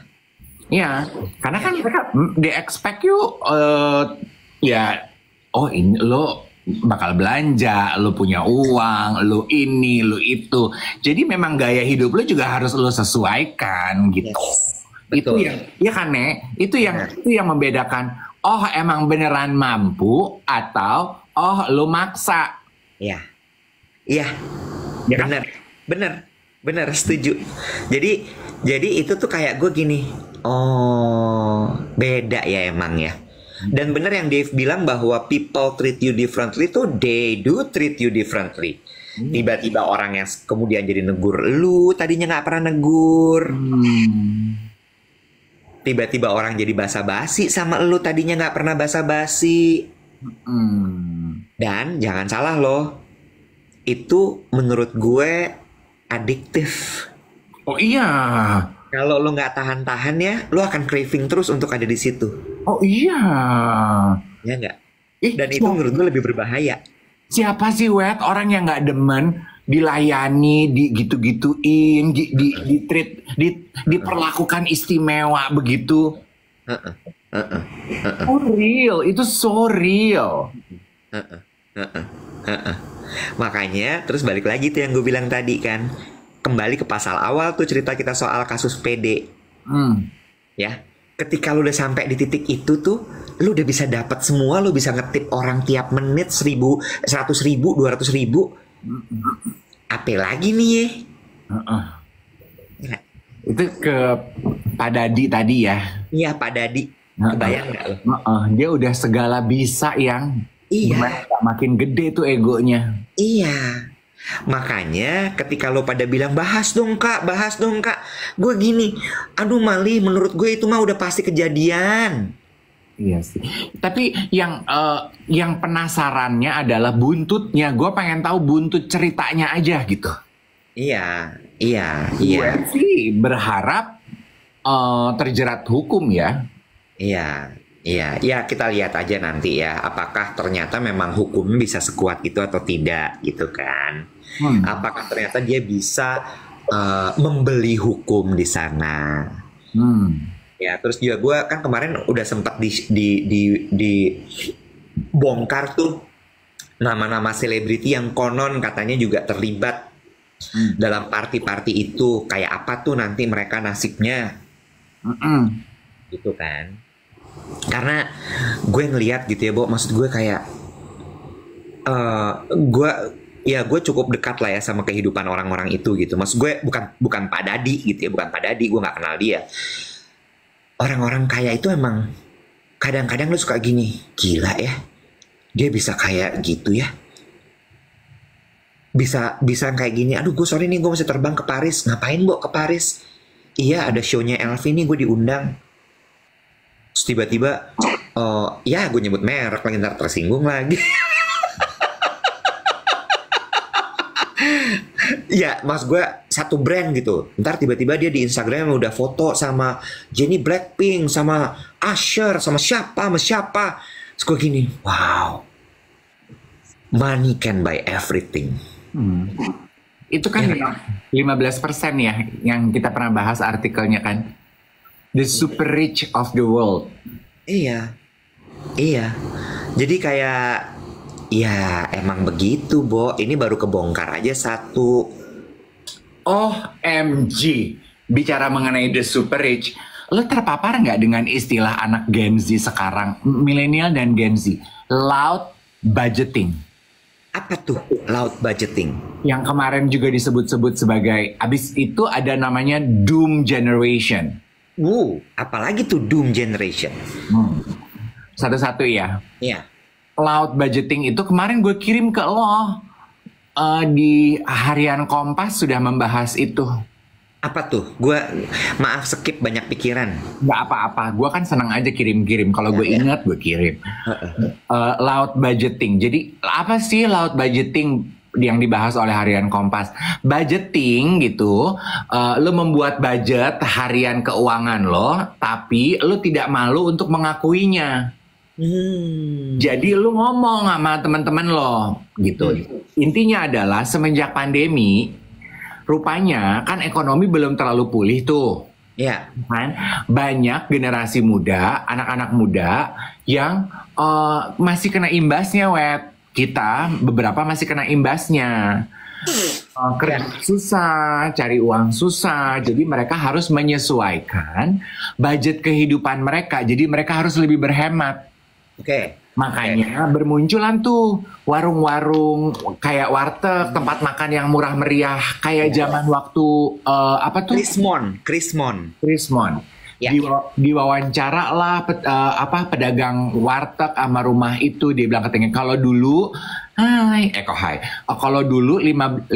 Iya, karena kan mereka they expect you ya, oh ini lo bakal belanja, lo punya uang, lo ini, lo itu. Jadi memang gaya hidup lo juga harus lo sesuaikan gitu. Yes, Itu betul. yang, ya kan Nek? Itu yang membedakan. Oh emang beneran mampu atau oh lo maksa. Iya. Iya. Ya kan? Bener, setuju. Jadi itu tuh kayak gue gini. Oh, beda ya emang ya. Dan bener yang Dave bilang bahwa people treat you differently tuh, they do treat you differently. Tiba-tiba orang yang kemudian jadi negur lu, tadinya nggak pernah negur. Tiba-tiba orang jadi basa-basi sama lu, tadinya nggak pernah basa-basi. Dan jangan salah loh, itu menurut gue adiktif. Oh iya. Kalau lo nggak tahan-tahan ya, lo akan craving terus untuk ada di situ. Oh iya. Ya nggak? Dan itu menurut gue lebih berbahaya. Siapa sih Wet orang yang nggak demen dilayani, gitu-gituin, diperlakukan istimewa begitu? Oh real, itu so real. Makanya terus balik lagi tuh yang gue bilang tadi kan, kembali ke pasal awal tuh cerita kita soal kasus PD. Ya, ketika lu udah sampai di titik itu tuh, lu udah bisa dapat semua, lu bisa ngetip orang tiap menit 1.000, 100.000, 200.000. Apa lagi nih ya? Itu ke Pak Dadi tadi ya? Iya, Pak Dadi. Kebayang nggak lo? Dia udah segala bisa yang. Iya. Makin gede tuh egonya. Iya. Makanya ketika lo pada bilang bahas dong kak, gue gini, aduh Mali, menurut gue itu mah udah pasti kejadian. Iya sih. Tapi yang penasarannya adalah buntutnya. Gue pengen tahu buntut ceritanya aja gitu. Iya. Gue sih berharap terjerat hukum ya. Iya, kita lihat aja nanti ya, apakah ternyata memang hukum bisa sekuat itu atau tidak, gitu kan? Apakah ternyata dia bisa membeli hukum di sana? Ya, terus juga gue kan kemarin udah sempat di bongkar tuh nama-nama selebriti yang konon katanya juga terlibat dalam party-party itu. Kayak apa tuh nanti mereka nasibnya? Gitu kan? Karena gue ngelihat gitu ya, Bo, maksud gue kayak ya gue cukup dekat lah ya sama kehidupan orang-orang itu gitu. Mas gue bukan Pak Dadi gitu ya, bukan Pak Dadi, gue nggak kenal dia. Orang-orang kaya itu emang kadang-kadang lu suka gini, gila ya, dia bisa kayak gitu ya, bisa kayak gini. Aduh gue sorry nih, gue masih terbang ke Paris. Ngapain bu ke Paris? Iya ada shownya Elvi nih, gue diundang. Terus tiba-tiba ya gue nyebut merek lagi, ntar tersinggung lagi. Ya mas gue satu brand gitu, ntar tiba-tiba dia di Instagram udah foto sama Jennie Blackpink, sama Usher, sama siapa. Terus gue gini, wow, money can buy everything. Itu kan 15% ya yang kita pernah bahas artikelnya kan, the super rich of the world. Iya. Jadi kayak ya emang begitu, Bo. Ini baru kebongkar aja satu. OMG, bicara mengenai the super rich, lo terpapar nggak dengan istilah anak Gen Z sekarang, milenial dan Gen Z, loud budgeting? Apa tuh loud budgeting? Yang kemarin juga disebut-sebut sebagai, abis itu ada namanya doom generation. Apalagi tuh doom generation? Satu-satu ya. Iya. Loud budgeting itu kemarin gue kirim ke lo. Di harian Kompas sudah membahas itu. Apa tuh? Gue maaf skip, banyak pikiran. Nggak apa-apa, gue kan senang aja kirim-kirim. Kalau gue ingat gue kirim. Loud budgeting. Jadi apa sih loud budgeting yang dibahas oleh harian Kompas? Budgeting gitu, lo membuat budget harian keuangan lo, tapi lo tidak malu untuk mengakuinya. Jadi lu ngomong sama teman-teman lo gitu. Intinya adalah semenjak pandemi, rupanya kan ekonomi belum terlalu pulih tuh. Iya. Kan banyak generasi muda, anak-anak muda yang masih kena imbasnya, Wet. Kita beberapa masih kena imbasnya. Kerja susah, cari uang susah, jadi mereka harus menyesuaikan budget kehidupan mereka. Jadi mereka harus lebih berhemat. Makanya bermunculan tuh warung-warung kayak warteg, tempat makan yang murah meriah kayak zaman waktu apa tuh? Krismon. Ya. Diwawancara lah pedagang warteg sama rumah itu, dia bilang katanya kalau dulu kalau dulu 15.000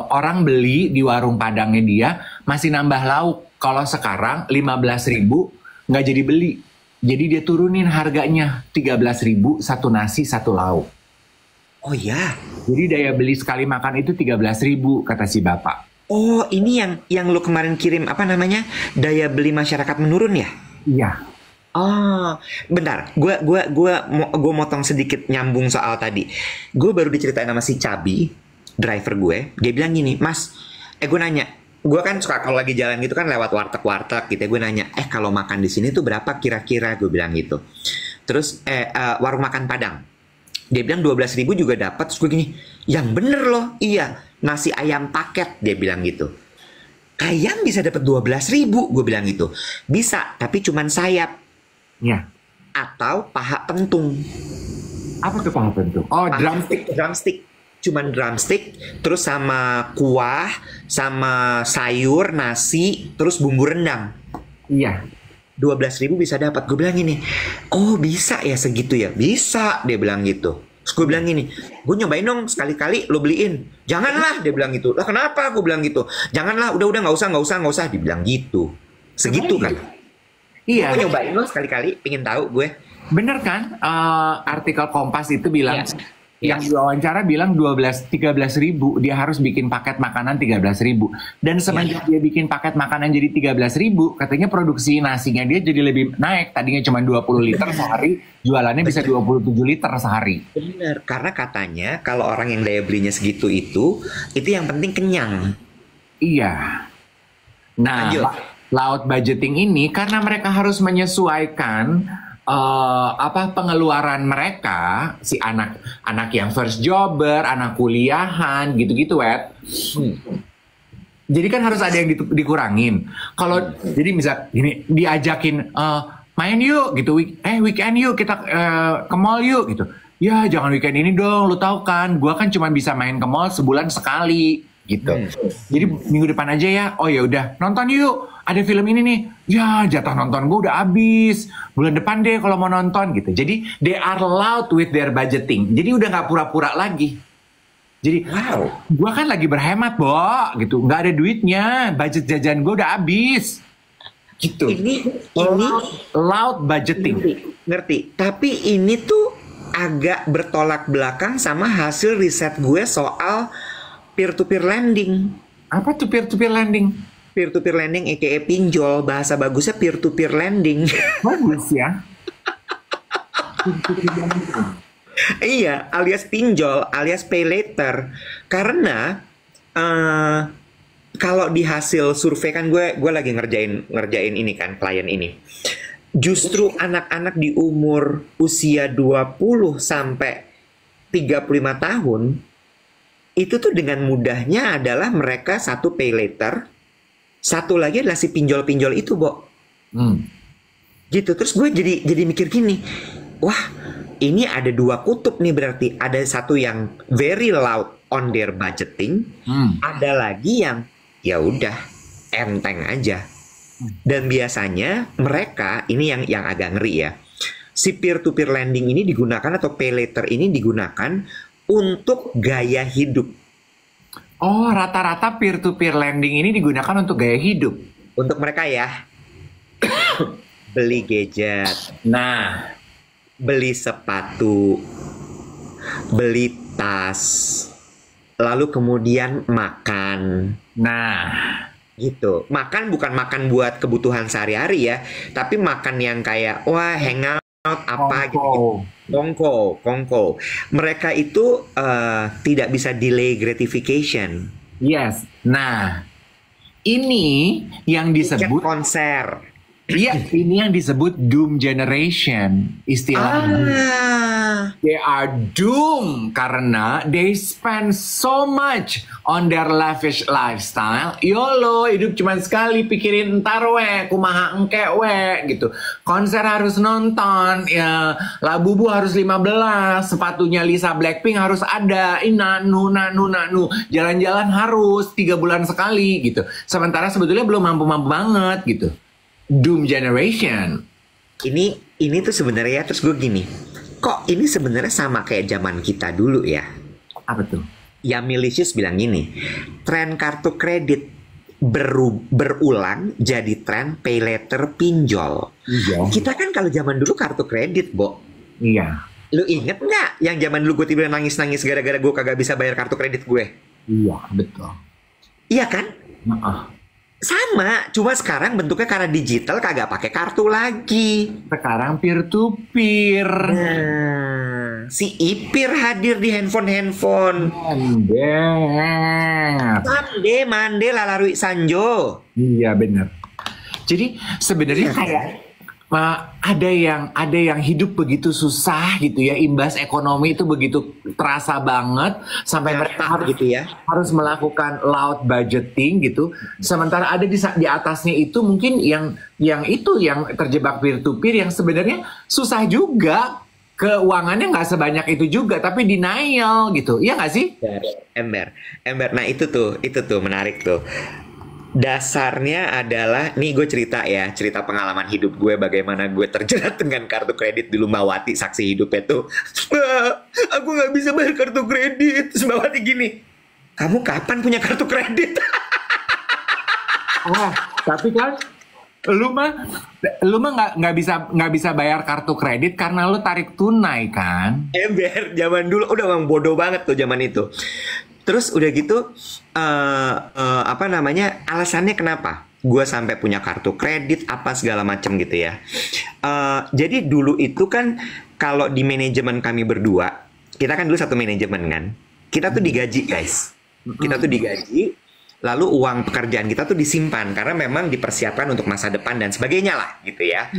orang beli di warung Padangnya dia masih nambah lauk. Kalau sekarang 15.000 nggak jadi beli. Jadi dia turunin harganya 13.000 satu nasi satu lauk. Oh ya. Jadi daya beli sekali makan itu 13.000 kata si bapak. Oh ini yang lu kemarin kirim apa namanya, daya beli masyarakat menurun ya? Iya. Oh bentar, gue motong sedikit nyambung soal tadi. Gue baru diceritain sama si Cabi, driver gue. Dia bilang gini, Mas, gue nanya. Gue kan suka kalau lagi jalan gitu kan lewat warteg-warteg gitu ya, gue nanya, kalau makan di sini tuh berapa kira-kira, gue bilang gitu. Terus warung makan Padang, dia bilang 12.000 juga dapat. Terus gue gini, yang bener loh, iya nasi ayam paket, dia bilang gitu. Ayam bisa dapat 12.000, gue bilang gitu. Bisa, tapi cuman sayap. Ya. Atau paha pentung. Apa tuh paha pentung? Oh, drumstick. Cuman drumstick, terus sama kuah, sama sayur, nasi, terus bumbu rendang. Iya. 12.000 bisa dapat. Gue bilang gini, oh bisa ya segitu ya? Bisa, dia bilang gitu. Terus gue bilang gini, gue nyobain dong sekali-kali lo beliin. Janganlah, dia bilang gitu. Lah kenapa? Gue bilang gitu. Janganlah, udah nggak usah, dibilang gitu. Segitu kan? Iya. Gue nyobain lo sekali-kali, pengen tahu gue. Bener kan? Artikel Kompas itu bilang. Yang diwawancara bilang 13.000 dia harus bikin paket makanan 13.000. Dan semenjak dia bikin paket makanan jadi 13.000, katanya produksi nasinya dia jadi lebih naik. Tadinya cuma 20 liter sehari, jualannya bisa 27 liter sehari. Benar, karena katanya kalau orang yang daya belinya segitu itu yang penting kenyang. Iya. Nah, loud budgeting ini karena mereka harus menyesuaikan pengeluaran mereka, si anak yang first jobber, anak kuliahan gitu-gitu, Wet. Jadi kan harus ada yang dikurangin. Kalau jadi misal gini diajakin main yuk gitu, weekend yuk kita ke mall yuk gitu. ya jangan weekend ini dong, lu tahu kan, gua kan cuma bisa main ke mall sebulan sekali gitu. Jadi minggu depan aja ya. Oh ya udah, nonton yuk. Ada film ini nih. Ya jatah nonton gue udah habis. Bulan depan deh kalau mau nonton gitu. Jadi they are loud with their budgeting. Jadi udah nggak pura-pura lagi. Jadi gue kan lagi berhemat, Bo, gitu. Nggak ada duitnya. Budget jajan gue udah habis. Gitu. Ini loud budgeting. ngerti. Tapi ini tuh agak bertolak belakang sama hasil riset gue soal peer-to-peer lending. Apa tuh peer-to-peer lending? Peer-to-peer lending aka pinjol. Bahasa bagusnya peer-to-peer lending. Bagus ya. Iya, alias pinjol, alias pay later. Karena kalau di hasil survei kan gue lagi ngerjain ini kan, klien ini. Justru anak-anak di umur usia 20 sampai 35 tahun itu tuh dengan mudahnya adalah mereka satu pay later, satu lagi adalah si pinjol-pinjol itu, Bo. Gitu. Terus gue jadi mikir gini, wah ini ada dua kutub nih berarti. Ada satu yang very loud on their budgeting, ada lagi yang ya udah enteng aja. Dan biasanya mereka ini yang agak ngeri ya. Si peer-to-peer lending ini digunakan atau pay later ini digunakan untuk gaya hidup. Oh, rata-rata peer-to-peer lending ini digunakan untuk gaya hidup. Untuk mereka ya. Beli gadget. Nah, beli sepatu. Beli tas. Lalu kemudian makan. Nah, gitu. Makan bukan makan buat kebutuhan sehari-hari ya. Tapi makan yang kayak, wah hangout apa gitu. Kongko. Mereka itu tidak bisa delay gratification. Yes. Nah, ini yang disebut konser. Iya, ini yang disebut doom generation istilahnya. They are doomed karena they spend so much on their lavish lifestyle. YOLO, hidup cuma sekali, pikirin ntar we, kumaha engke we gitu. Konser harus nonton, ya Labubu harus 15, sepatunya Lisa Blackpink harus ada, nanu. Jalan-jalan harus 3 bulan sekali gitu. Sementara sebetulnya belum mampu-mampu banget gitu. Doom generation. Ini tuh sebenarnya terus gue gini. Kok ini sebenarnya sama kayak zaman kita dulu ya? Apa tuh? Ya Milicious bilang gini, tren kartu kredit berulang jadi tren pay later pinjol. Iya. Kita kan kalau zaman dulu kartu kredit, Bo. Iya. Lu inget nggak yang zaman dulu gue tiba-tiba nangis-nangis gara-gara gue kagak bisa bayar kartu kredit gue? Iya, betul. Iya kan? Sama, cuma sekarang bentuknya karena digital kagak pakai kartu lagi. Sekarang peer to peer. Nah, si Ipir hadir di handphone. Mande lalarui Sanjo. Iya benar. Jadi sebenarnya kayak ada yang hidup begitu susah gitu ya, imbas ekonomi itu begitu terasa banget sampai mereka harus melakukan loud budgeting gitu. Sementara ada di atasnya itu mungkin yang terjebak peer to peer yang sebenarnya susah juga, keuangannya nggak sebanyak itu juga tapi denial gitu, iya nggak sih? Ember. Nah itu tuh menarik tuh. Dasarnya adalah, nih gue cerita pengalaman hidup gue bagaimana gue terjerat dengan kartu kredit dulu. Mbawati saksi hidupnya tuh, aku nggak bisa bayar kartu kredit. Terus Mbawati gini, kamu kapan punya kartu kredit? Tapi kan lu mah nggak bisa bayar kartu kredit karena lu tarik tunai kan? Ember, zaman dulu udah memang bodoh banget tuh zaman itu. Terus udah gitu, alasannya kenapa gue sampai punya kartu kredit apa segala macam gitu ya. Jadi dulu itu kan kalau di manajemen kami berdua, kita kan dulu satu manajemen kan, kita tuh digaji guys, kita tuh digaji, lalu uang pekerjaan kita tuh disimpan karena memang dipersiapkan untuk masa depan dan sebagainya lah gitu ya.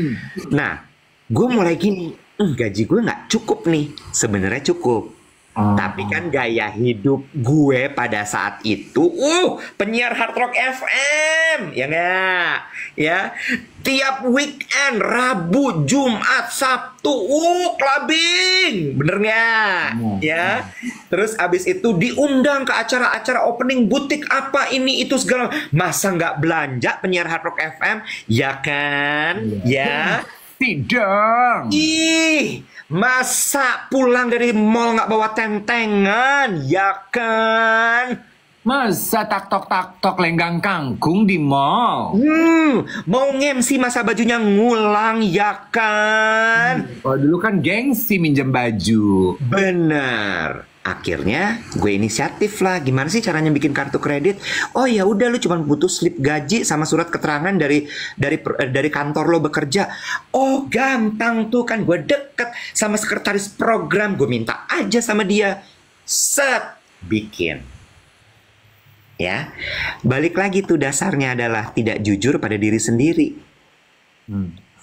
Nah, gue mulai gini, gaji gue nggak cukup nih, sebenarnya cukup. Tapi kan gaya hidup gue pada saat itu, penyiar Hard Rock FM, ya nggak? Ya, tiap weekend, Rabu, Jumat, Sabtu, clubbing, bener nggak? Ya, terus abis itu diundang ke acara-acara opening butik apa ini itu segala. Masa nggak belanja penyiar Hard Rock FM? Ya kan? Ya. Tidak. Ih, masa pulang dari mall nggak bawa tentengan, ya kan? Masa tak tok lenggang kangkung di mall? Mau nge-MC masa bajunya ngulang, ya kan? Oh, dulu kan gengsi minjem baju. Bener. Akhirnya gue inisiatif lah, gimana sih caranya bikin kartu kredit? Oh ya udah, lu cuma butuh slip gaji sama surat keterangan dari kantor lo bekerja. Oh gampang tuh, kan gue deket sama sekretaris program, gue minta aja sama dia, set, bikin. Ya, balik lagi tuh, dasarnya adalah tidak jujur pada diri sendiri.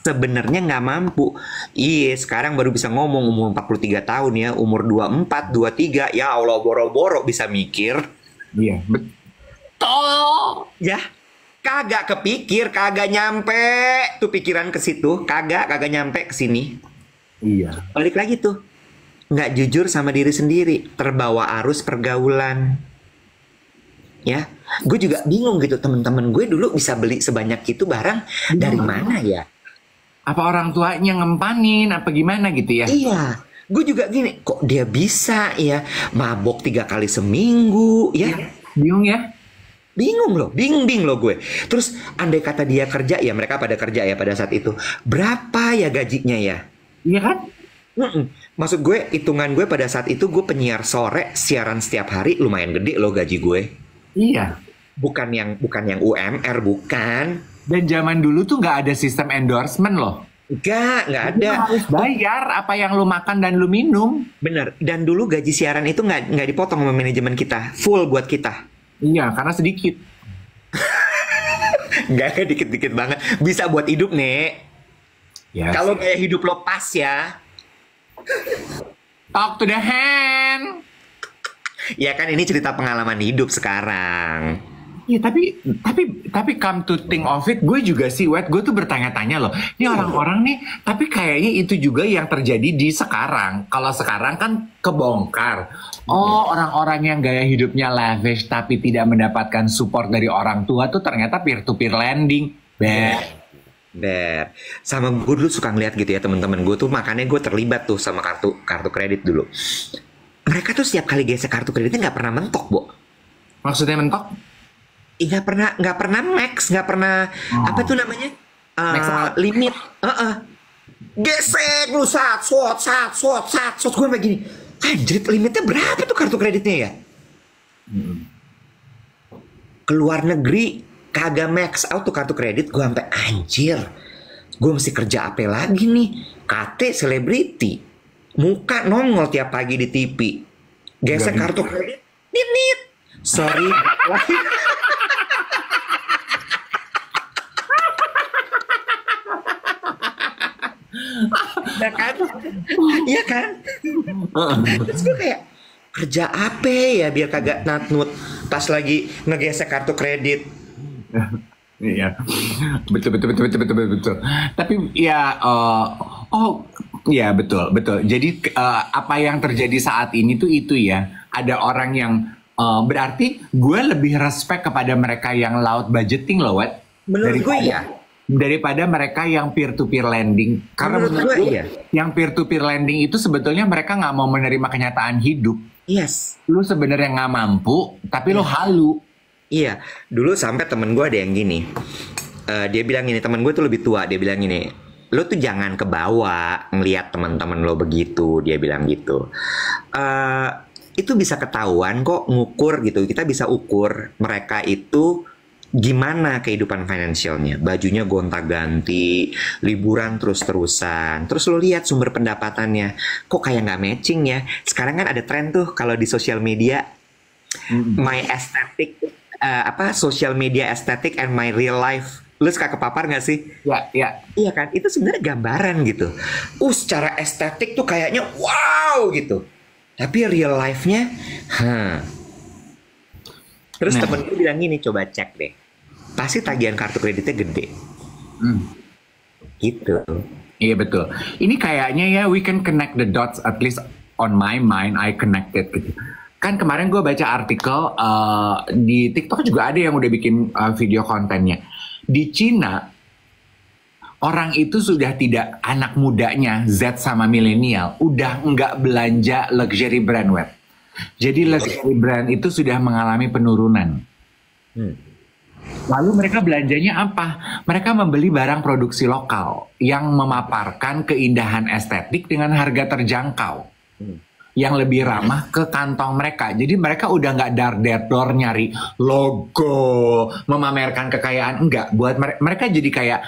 Sebenarnya nggak mampu. Iya, sekarang baru bisa ngomong umur 43 tahun ya. Umur 24, 23, ya Allah, boro-boro bisa mikir. Iya, betul. Ya, kagak kepikir, kagak nyampe tuh pikiran ke situ, kagak nyampe ke sini. Iya. Balik lagi tuh, nggak jujur sama diri sendiri, terbawa arus pergaulan. Ya, gue juga bingung gitu, temen-temen gue dulu bisa beli sebanyak itu barang dari mana ya? Apa orang tuanya ngempanin, apa gimana gitu ya? Iya, gue juga gini, kok dia bisa ya mabok 3 kali seminggu ya? Bingung ya? Bingung loh, bingung loh gue. Terus andai kata dia kerja ya, mereka pada kerja ya pada saat itu, berapa ya gajinya ya? Iya kan? Maksud gue, hitungan gue pada saat itu gue penyiar sore, siaran setiap hari, lumayan gede loh gaji gue. Iya. Bukan yang UMR, bukan. Dan zaman dulu tuh nggak ada sistem endorsement loh. Nggak ada. Lu harus bayar apa yang lu makan dan lu minum. Bener. Dan dulu gaji siaran itu nggak dipotong sama manajemen kita, full buat kita. Iya, karena sedikit. Nggak, dikit-dikit banget. Bisa buat hidup, Nek. Yes. Kalau gaya hidup lo pas ya. Talk to the hand. Ya kan, ini cerita pengalaman hidup sekarang. Iya, tapi come to think of it, gue juga sih, gue tuh bertanya-tanya loh. Ini orang-orang nih, tapi kayaknya itu juga yang terjadi di sekarang. Kalau sekarang kan kebongkar. Oh, orang-orang yang gaya hidupnya lavish tapi tidak mendapatkan support dari orang tua tuh ternyata peer-to-peer lending. Sama gue dulu suka ngeliat gitu ya teman-teman gue tuh, makanya gue terlibat tuh sama kartu kredit dulu. Mereka tuh setiap kali gesek kartu kreditnya nggak pernah mentok, Bo. Maksudnya mentok? Nggak pernah max, nggak pernah apa tuh namanya limit. Gesek lu sat, gue kayak gini. Anjir, limitnya berapa tuh kartu kreditnya ya? Keluar negeri kagak max out tuh kartu kredit, gue sampai anjir. Gue mesti kerja apa lagi nih? KT selebriti, muka nongol tiap pagi di TV. Gesek kartu kredit, nit. Sorry. Ya kan? Iya kan? Terus gue kayak, kerja apa ya biar kagak natnut pas lagi ngegesek kartu kredit. Iya, betul. Tapi ya, ya betul. Jadi apa yang terjadi saat ini tuh itu ya, ada orang yang berarti gue lebih respect kepada mereka yang loud budgeting loh, Wat. Menurut gue ya. Daripada mereka yang peer-to-peer lending. Karena menurut gue yang peer-to-peer lending itu sebetulnya mereka nggak mau menerima kenyataan hidup. Yes. Lu sebenarnya nggak mampu, tapi lu halu. Iya, dulu sampai temen gue ada yang gini. Dia bilang gini, temen gue tuh lebih tua. Dia bilang gini, lo tuh jangan kebawa ngelihat teman-teman lo begitu. Dia bilang gitu. Itu bisa ketahuan kok, ngukur gitu. Kita bisa ukur mereka itu gimana kehidupan finansialnya. Bajunya gonta-ganti, liburan terus-terusan. Terus lo lihat sumber pendapatannya, kok kayak nggak matching ya. Sekarang kan ada tren tuh kalau di sosial media, my aesthetic, social media aesthetic and my real life. Lu suka kepapar gak sih? Ya. Iya kan? Itu sebenarnya gambaran gitu. Secara estetik tuh kayaknya wow gitu. Tapi real life-nya, terus Nah. temen gue bilang gini, coba cek deh. Pasti tagihan kartu kreditnya gede. Hmm. Gitu. Iya betul. Ini kayaknya ya we can connect the dots, at least on my mind I connected gitu. Kan kemarin gue baca artikel di TikTok juga ada yang udah bikin video kontennya. Di Cina orang itu sudah tidak, anak mudanya Z sama milenial udah nggak belanja luxury brand web. Jadi luxury brand itu sudah mengalami penurunan. Lalu mereka belanjanya apa? Mereka membeli barang produksi lokal yang memaparkan keindahan estetik dengan harga terjangkau. Yang lebih ramah ke kantong mereka. Jadi mereka udah nggak dar-der-dor nyari logo, memamerkan kekayaan. Enggak, buat mereka jadi kayak,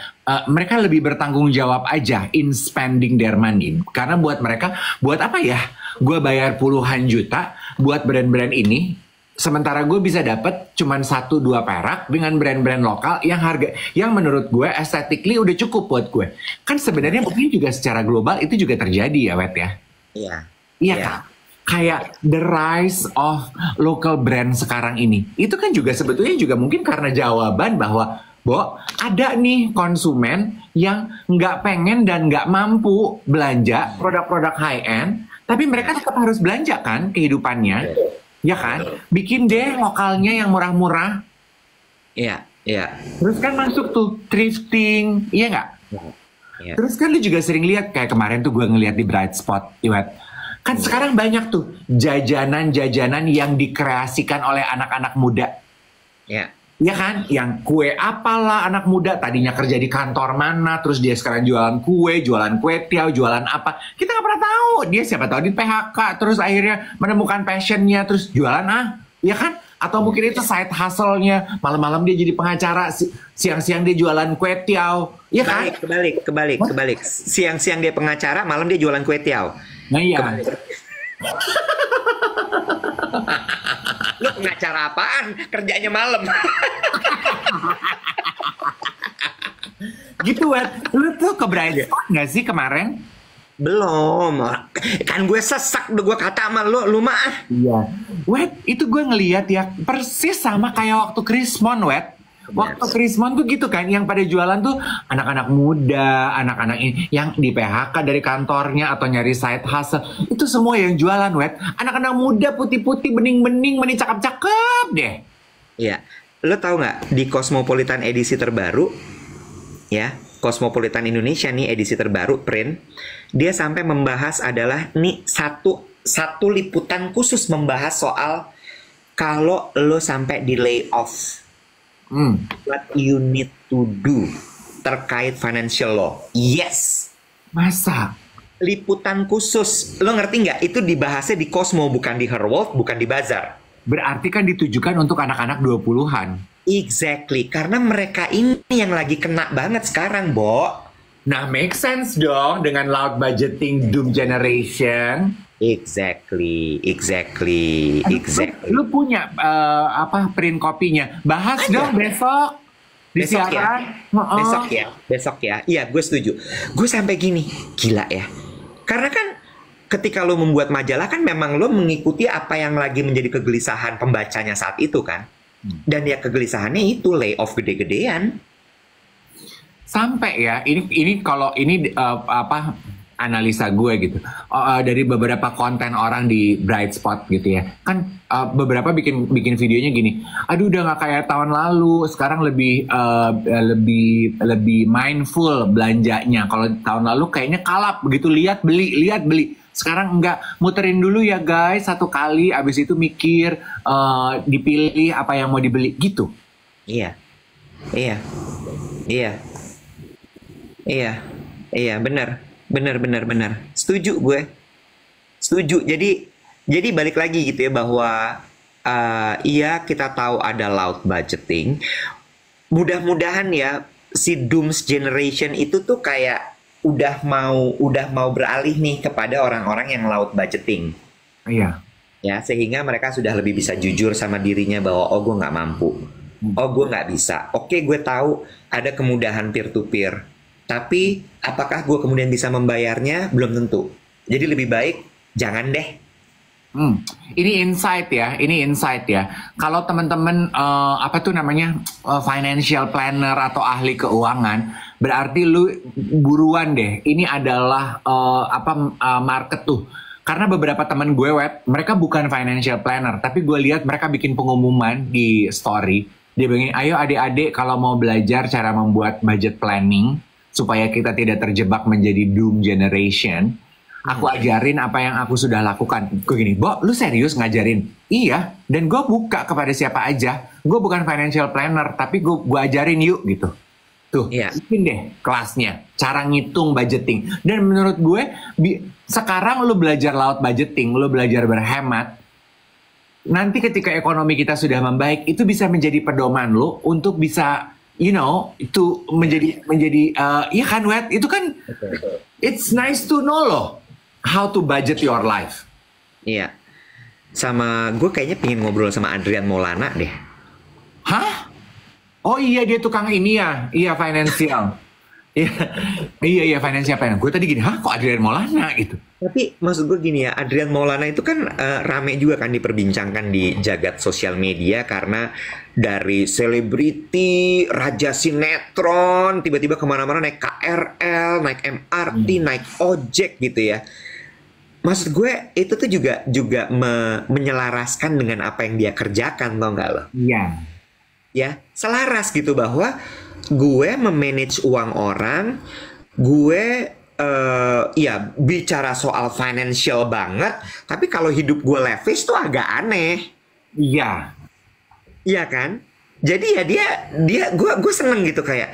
mereka lebih bertanggung jawab aja in spending their money. Karena buat mereka, buat apa ya? Gue bayar puluhan juta buat brand-brand ini, sementara gue bisa dapet cuman 1-2 perak dengan brand-brand lokal yang harga, yang menurut gue aesthetically udah cukup buat gue. Kan sebenarnya mungkin juga secara global itu juga terjadi ya, Wet ya? Iya. Iya kan? Kayak the rise of local brand sekarang ini. Itu kan juga sebetulnya juga mungkin karena jawaban bahwa, Bo, ada nih konsumen yang nggak pengen dan nggak mampu belanja produk-produk high-end, tapi mereka tetap harus belanja kan kehidupannya. Ya kan? Bikin deh lokalnya yang murah-murah. Iya, iya. Terus kan masuk tuh thrifting, iya nggak? Iya. Terus kan lu juga sering lihat, kayak kemarin tuh gue ngeliat di Bright Spot, Iwet. Kan sekarang banyak tuh jajanan-jajanan yang dikreasikan oleh anak-anak muda. Iya. Ya kan? Yang kue apalah anak muda tadinya kerja di kantor mana, terus dia sekarang jualan kue tiaw, jualan apa. Kita nggak pernah tahu. Dia siapa tahu di PHK, terus akhirnya menemukan passionnya, terus jualan ya kan? Atau mungkin itu side hustle-nya. Malam-malam dia jadi pengacara, siang-siang dia jualan kue tiaw. Ya kan? Kebalik. Siang-siang dia pengacara, malam dia jualan kue tiaw. Nah iya. Lu pengacara apaan? Kerjanya malam. Gitu, Wet. Lu tuh ke Bright Spot nggak sih kemarin? Belum. Kan gue sesak udah gue kata sama lu mah. Iya. Wet, itu gue ngeliat ya persis sama kayak waktu Krismon, Wet. Waktu Krismon tuh gitu kan, yang pada jualan tuh anak-anak muda, anak-anak ini yang di PHK dari kantornya atau nyari side hustle. Itu semua yang jualan, Wet. Anak-anak muda putih-putih, bening-bening, bening cakep-cakep deh. Iya. Lo tau nggak di Cosmopolitan edisi terbaru, ya, Cosmopolitan Indonesia nih edisi terbaru print, dia sampai membahas adalah nih satu liputan khusus membahas soal kalau lo sampai di layoff. What you need to do terkait financial law. Yes. Masa? Liputan khusus. Lo ngerti nggak? Itu dibahasnya di Cosmo, bukan di Her World, bukan di Bazaar. Berarti kan ditujukan untuk anak-anak 20-an. Exactly. Karena mereka ini yang lagi kena banget sekarang, Bo. Nah, make sense dong dengan loud budgeting Doom Generation. Exactly. Lu punya print kopinya? Bahas dong besok di siaran. Besok ya. Iya, gue setuju. Gue sampai gini, gila ya. Karena kan ketika lo membuat majalah kan memang lo mengikuti apa yang lagi menjadi kegelisahan pembacanya saat itu kan. Dan ya kegelisahannya itu layoff gede-gedean. Sampai ya, ini kalau ini analisa gue gitu, dari beberapa konten orang di Bright Spot gitu ya, kan beberapa bikin videonya gini, aduh udah nggak kayak tahun lalu, sekarang lebih mindful belanjanya. Kalau tahun lalu kayaknya kalap begitu, lihat beli, sekarang enggak, muterin dulu ya guys satu kali, abis itu mikir, dipilih apa yang mau dibeli gitu. Iya, benar. Setuju gue. Jadi balik lagi gitu ya bahwa iya kita tahu ada loud budgeting. Mudah-mudahan ya si Dooms Generation itu tuh kayak udah mau beralih nih kepada orang-orang yang loud budgeting. Iya. Ya, sehingga mereka sudah lebih bisa jujur sama dirinya bahwa oh gue nggak mampu. Oh gue nggak bisa. Oke, gue tahu ada kemudahan peer to peer. Tapi apakah gue kemudian bisa membayarnya? Belum tentu. Jadi lebih baik jangan deh. Hmm, ini insight ya, ini insight ya. Kalau teman-teman apa tuh namanya financial planner atau ahli keuangan, berarti lu buruan deh. Ini adalah market tuh. Karena beberapa teman gue web, mereka bukan financial planner, tapi gue lihat mereka bikin pengumuman di story. Dia bilang, ayo adik-adik kalau mau belajar cara membuat budget planning supaya kita tidak terjebak menjadi doom generation. Aku ajarin apa yang aku sudah lakukan. Gue gini, Bo, lu serius ngajarin? Iya, dan gue buka kepada siapa aja. Gue bukan financial planner, tapi gue ajarin yuk gitu. Tuh, bikin deh kelasnya. Cara ngitung budgeting. Dan menurut gue, sekarang lu belajar laut budgeting, lu belajar berhemat. Nanti ketika ekonomi kita sudah membaik, itu bisa menjadi pedoman lu untuk bisa, you know, itu menjadi ya kan, Wet? Itu kan, it's nice to know loh. How to budget your life. Iya. Sama gue kayaknya pengen ngobrol sama Adrian Maulana deh. Hah? Oh iya, dia tukang ini ya. Iya, financial. Iya, financial planner. Gue tadi gini, kok Adrian Maulana gitu. Tapi maksud gue gini ya, Adrian Maulana itu kan rame juga kan diperbincangkan di jagat sosial media karena dari selebriti, raja sinetron, tiba-tiba kemana-mana naik KRL, naik MRT, naik ojek gitu ya. Maksud gue itu tuh juga menyelaraskan dengan apa yang dia kerjakan, tau gak lo? Iya. Ya, selaras gitu bahwa gue memanage uang orang, gue ya bicara soal financial banget, tapi kalau hidup gue lavish tuh agak aneh. Iya. Iya kan? Jadi ya gue seneng gitu kayak,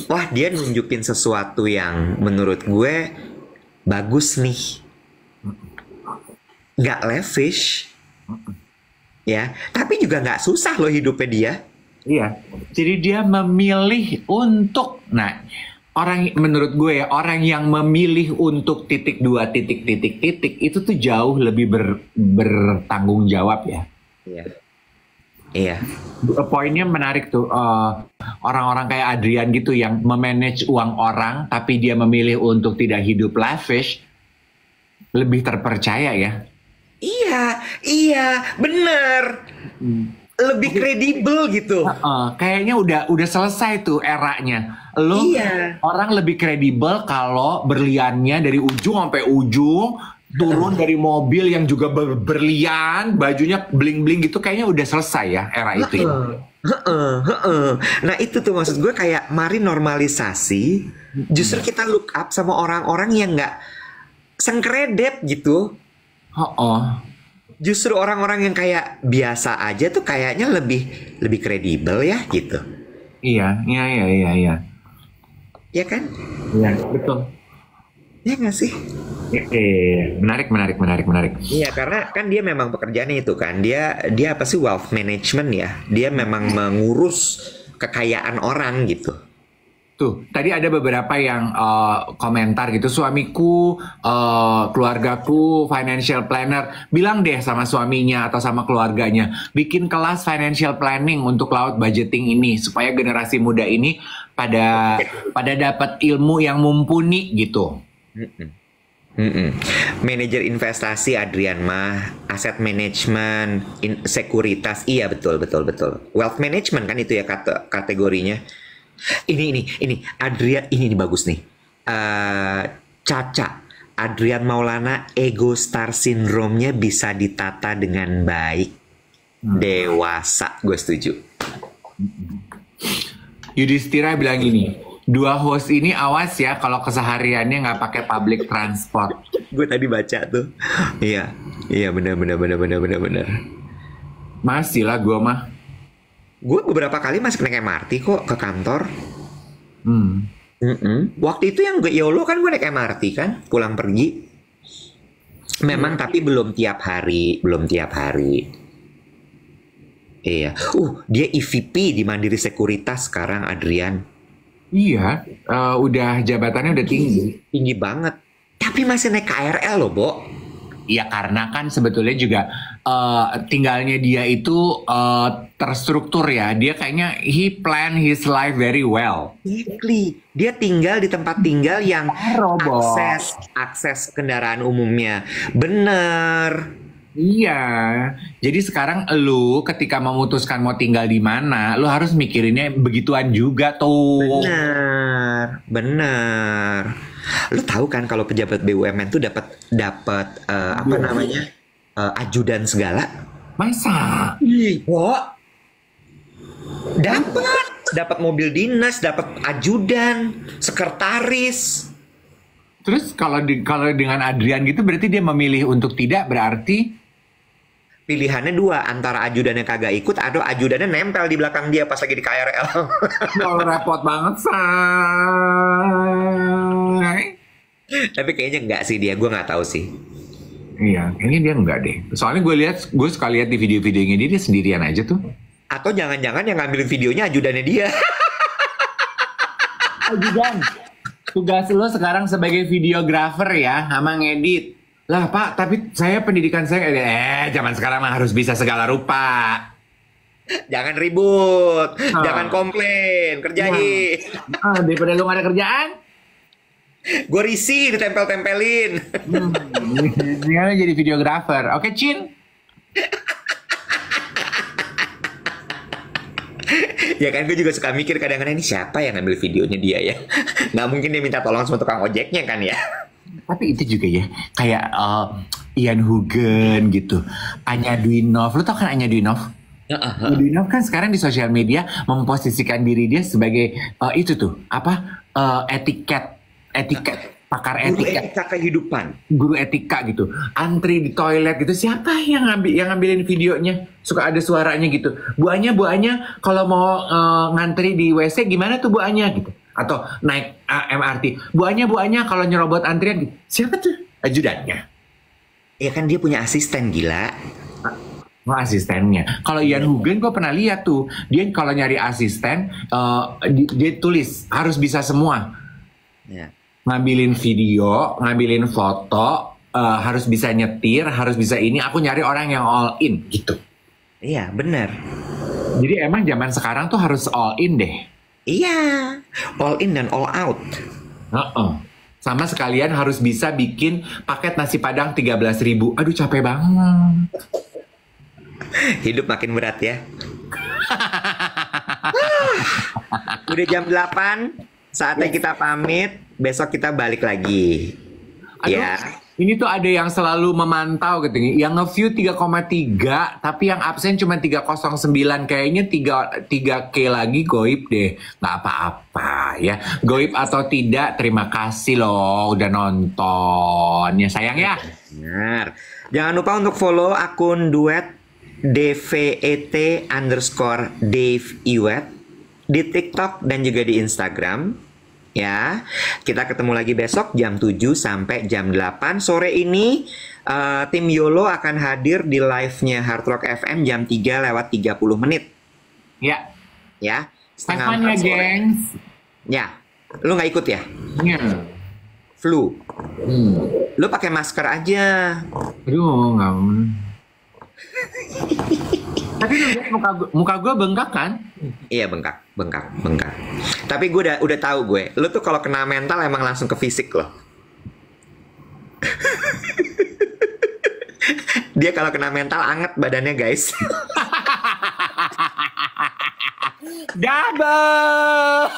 wah dia nunjukin sesuatu yang menurut gue bagus nih. Nggak lavish, ya, tapi juga nggak susah loh hidupnya dia. Iya, jadi dia memilih untuk, nah, menurut gue ya, orang yang memilih untuk titik itu tuh jauh lebih bertanggung jawab ya. Iya. Iya. Poinnya menarik tuh, orang-orang kayak Adrian gitu yang memanage uang orang, tapi dia memilih untuk tidak hidup lavish, lebih terpercaya ya. Iya, bener. Lebih kredibel gitu. Kayaknya udah selesai tuh eranya. Orang lebih kredibel kalau berliannya dari ujung sampai ujung, turun dari mobil yang juga berlian, bajunya bling-bling gitu, kayaknya udah selesai ya era itu. Nah itu tuh maksud gue kayak mari normalisasi. Justru kita look up sama orang-orang yang nggak sengkredep gitu. Justru orang-orang yang kayak biasa aja tuh kayaknya lebih kredibel ya gitu. Iya. Ya kan? Iya, betul. Ya nggak sih? Menarik. Iya, karena kan dia memang pekerjaannya itu kan. Dia apa sih, wealth management ya. Dia memang mengurus kekayaan orang gitu. Tuh, tadi ada beberapa yang komentar gitu, suamiku, keluargaku, financial planner. Bilang deh sama suaminya atau sama keluarganya, bikin kelas financial planning untuk laut budgeting ini, supaya generasi muda ini pada dapat ilmu yang mumpuni gitu. Manajer investasi Adrian mah, aset management, sekuritas, iya betul. Wealth management kan itu ya kategorinya. Ini Adrian, ini bagus nih. Caca, Adrian Maulana, ego star syndrome-nya bisa ditata dengan baik. Dewasa, gue setuju. Yudhistira bilang gini, dua host ini awas ya kalau kesehariannya nggak pakai public transport. Gue tadi baca tuh. Iya benar. Masih lah gue mah. Gue beberapa kali masih naik MRT kok ke kantor. Waktu itu yang gue YOLO kan gue naik MRT kan pulang pergi. Memang tapi belum tiap hari. Iya. Dia EVP di Mandiri Sekuritas sekarang, Adrian. Iya, udah jabatannya udah tinggi. Tinggi banget. Tapi masih naik KRL loh, Bo. Iya, karena kan sebetulnya juga tinggalnya dia itu terstruktur ya. Dia kayaknya he plan his life very well. Exactly. Dia tinggal di tempat tinggal yang akses kendaraan umumnya bener. Iya, jadi sekarang lu ketika memutuskan mau tinggal di mana, lu harus mikirinnya begituan juga tuh. Benar, benar. Lu tahu kan kalau pejabat BUMN tuh dapat dapat apa namanya ajudan segala. Masa? Ih, Bo, dapat mobil dinas, dapat ajudan, sekretaris. Terus kalau dengan Adrian gitu berarti dia memilih untuk tidak berarti Pilihannya dua, antara ajudannya kagak ikut atau ajudannya nempel di belakang dia pas lagi di KRL. oh, repot banget say. Tapi kayaknya enggak sih dia, gue nggak tahu sih. Iya, kayaknya dia enggak deh. Soalnya gue suka lihat di video-videonya dia sendirian aja tuh. Atau jangan-jangan yang ngambilin videonya ajudannya dia. Ajudan. Tugas lo sekarang sebagai videografer ya, sama ngedit. Lah Pak, tapi saya pendidikan saya zaman sekarang mah harus bisa segala rupa. Jangan ribut, jangan komplain, kerjain. Daripada lu gak ada kerjaan, Gue risih ditempel-tempelin. Sekarang jadi videografer. Oke, Cin. Ya kan gue juga suka mikir kadang-kadang ini siapa yang ngambil videonya dia ya. Nggak mungkin dia minta tolong sama tukang ojeknya kan ya. Tapi itu juga ya, kayak Ian Hugen gitu, Anya Dwinov. Lu tau kan Anya Dwinov? Anya Dwinov kan sekarang di sosial media memposisikan diri dia sebagai itu tuh apa etiket pakar Guru etika, etika kehidupan. guru etika gitu. Antri di toilet gitu, siapa yang ngambilin videonya? Suka ada suaranya gitu. Bu Anya kalau mau ngantri di WC gimana tuh Bu Anya gitu. Atau naik MRT. Bu Anya kalau nyerobot antrian gitu. Siapa tuh? Ajudannya. Ya kan dia punya asisten gila. Oh, asistennya. Kalau Ian Hugen gue pernah lihat tuh, dia kalau nyari asisten dia tulis harus bisa semua. Ya. Ngambilin video, ngambilin foto, harus bisa nyetir, harus bisa ini. Aku nyari orang yang all in gitu. Iya benar. Jadi emang zaman sekarang tuh harus all in deh. Iya, all in dan all out. Sama sekalian harus bisa bikin paket nasi padang 13.000. Aduh capek banget. Hidup makin berat ya. Udah jam 8. Saatnya kita pamit, besok kita balik lagi. Aduh, Ya. ini tuh ada yang selalu memantau gitu. Yang nge-view 3,3, tapi yang absen cuma 309. Kayaknya 3K lagi goib deh. Nggak apa-apa ya. Goib atau tidak, terima kasih loh udah nonton. Ya sayang ya. Benar. Jangan lupa untuk follow akun duet DVET_Dave di TikTok dan juga di Instagram. Ya, kita ketemu lagi besok jam 7 sampai jam 8 sore ini. Tim YOLO akan hadir di live-nya Hard Rock FM jam 3:30. Ya. Ya, Setengah ya, gengs. Ya, lu nggak ikut ya? Ya. Flu. Lu pakai masker aja. Aduh, nggak. Tapi muka gue bengkak kan? Iya bengkak. Tapi gue udah tahu gue. Lu tuh kalau kena mental emang langsung ke fisik loh. Dia kalau kena mental anget badannya guys. Double.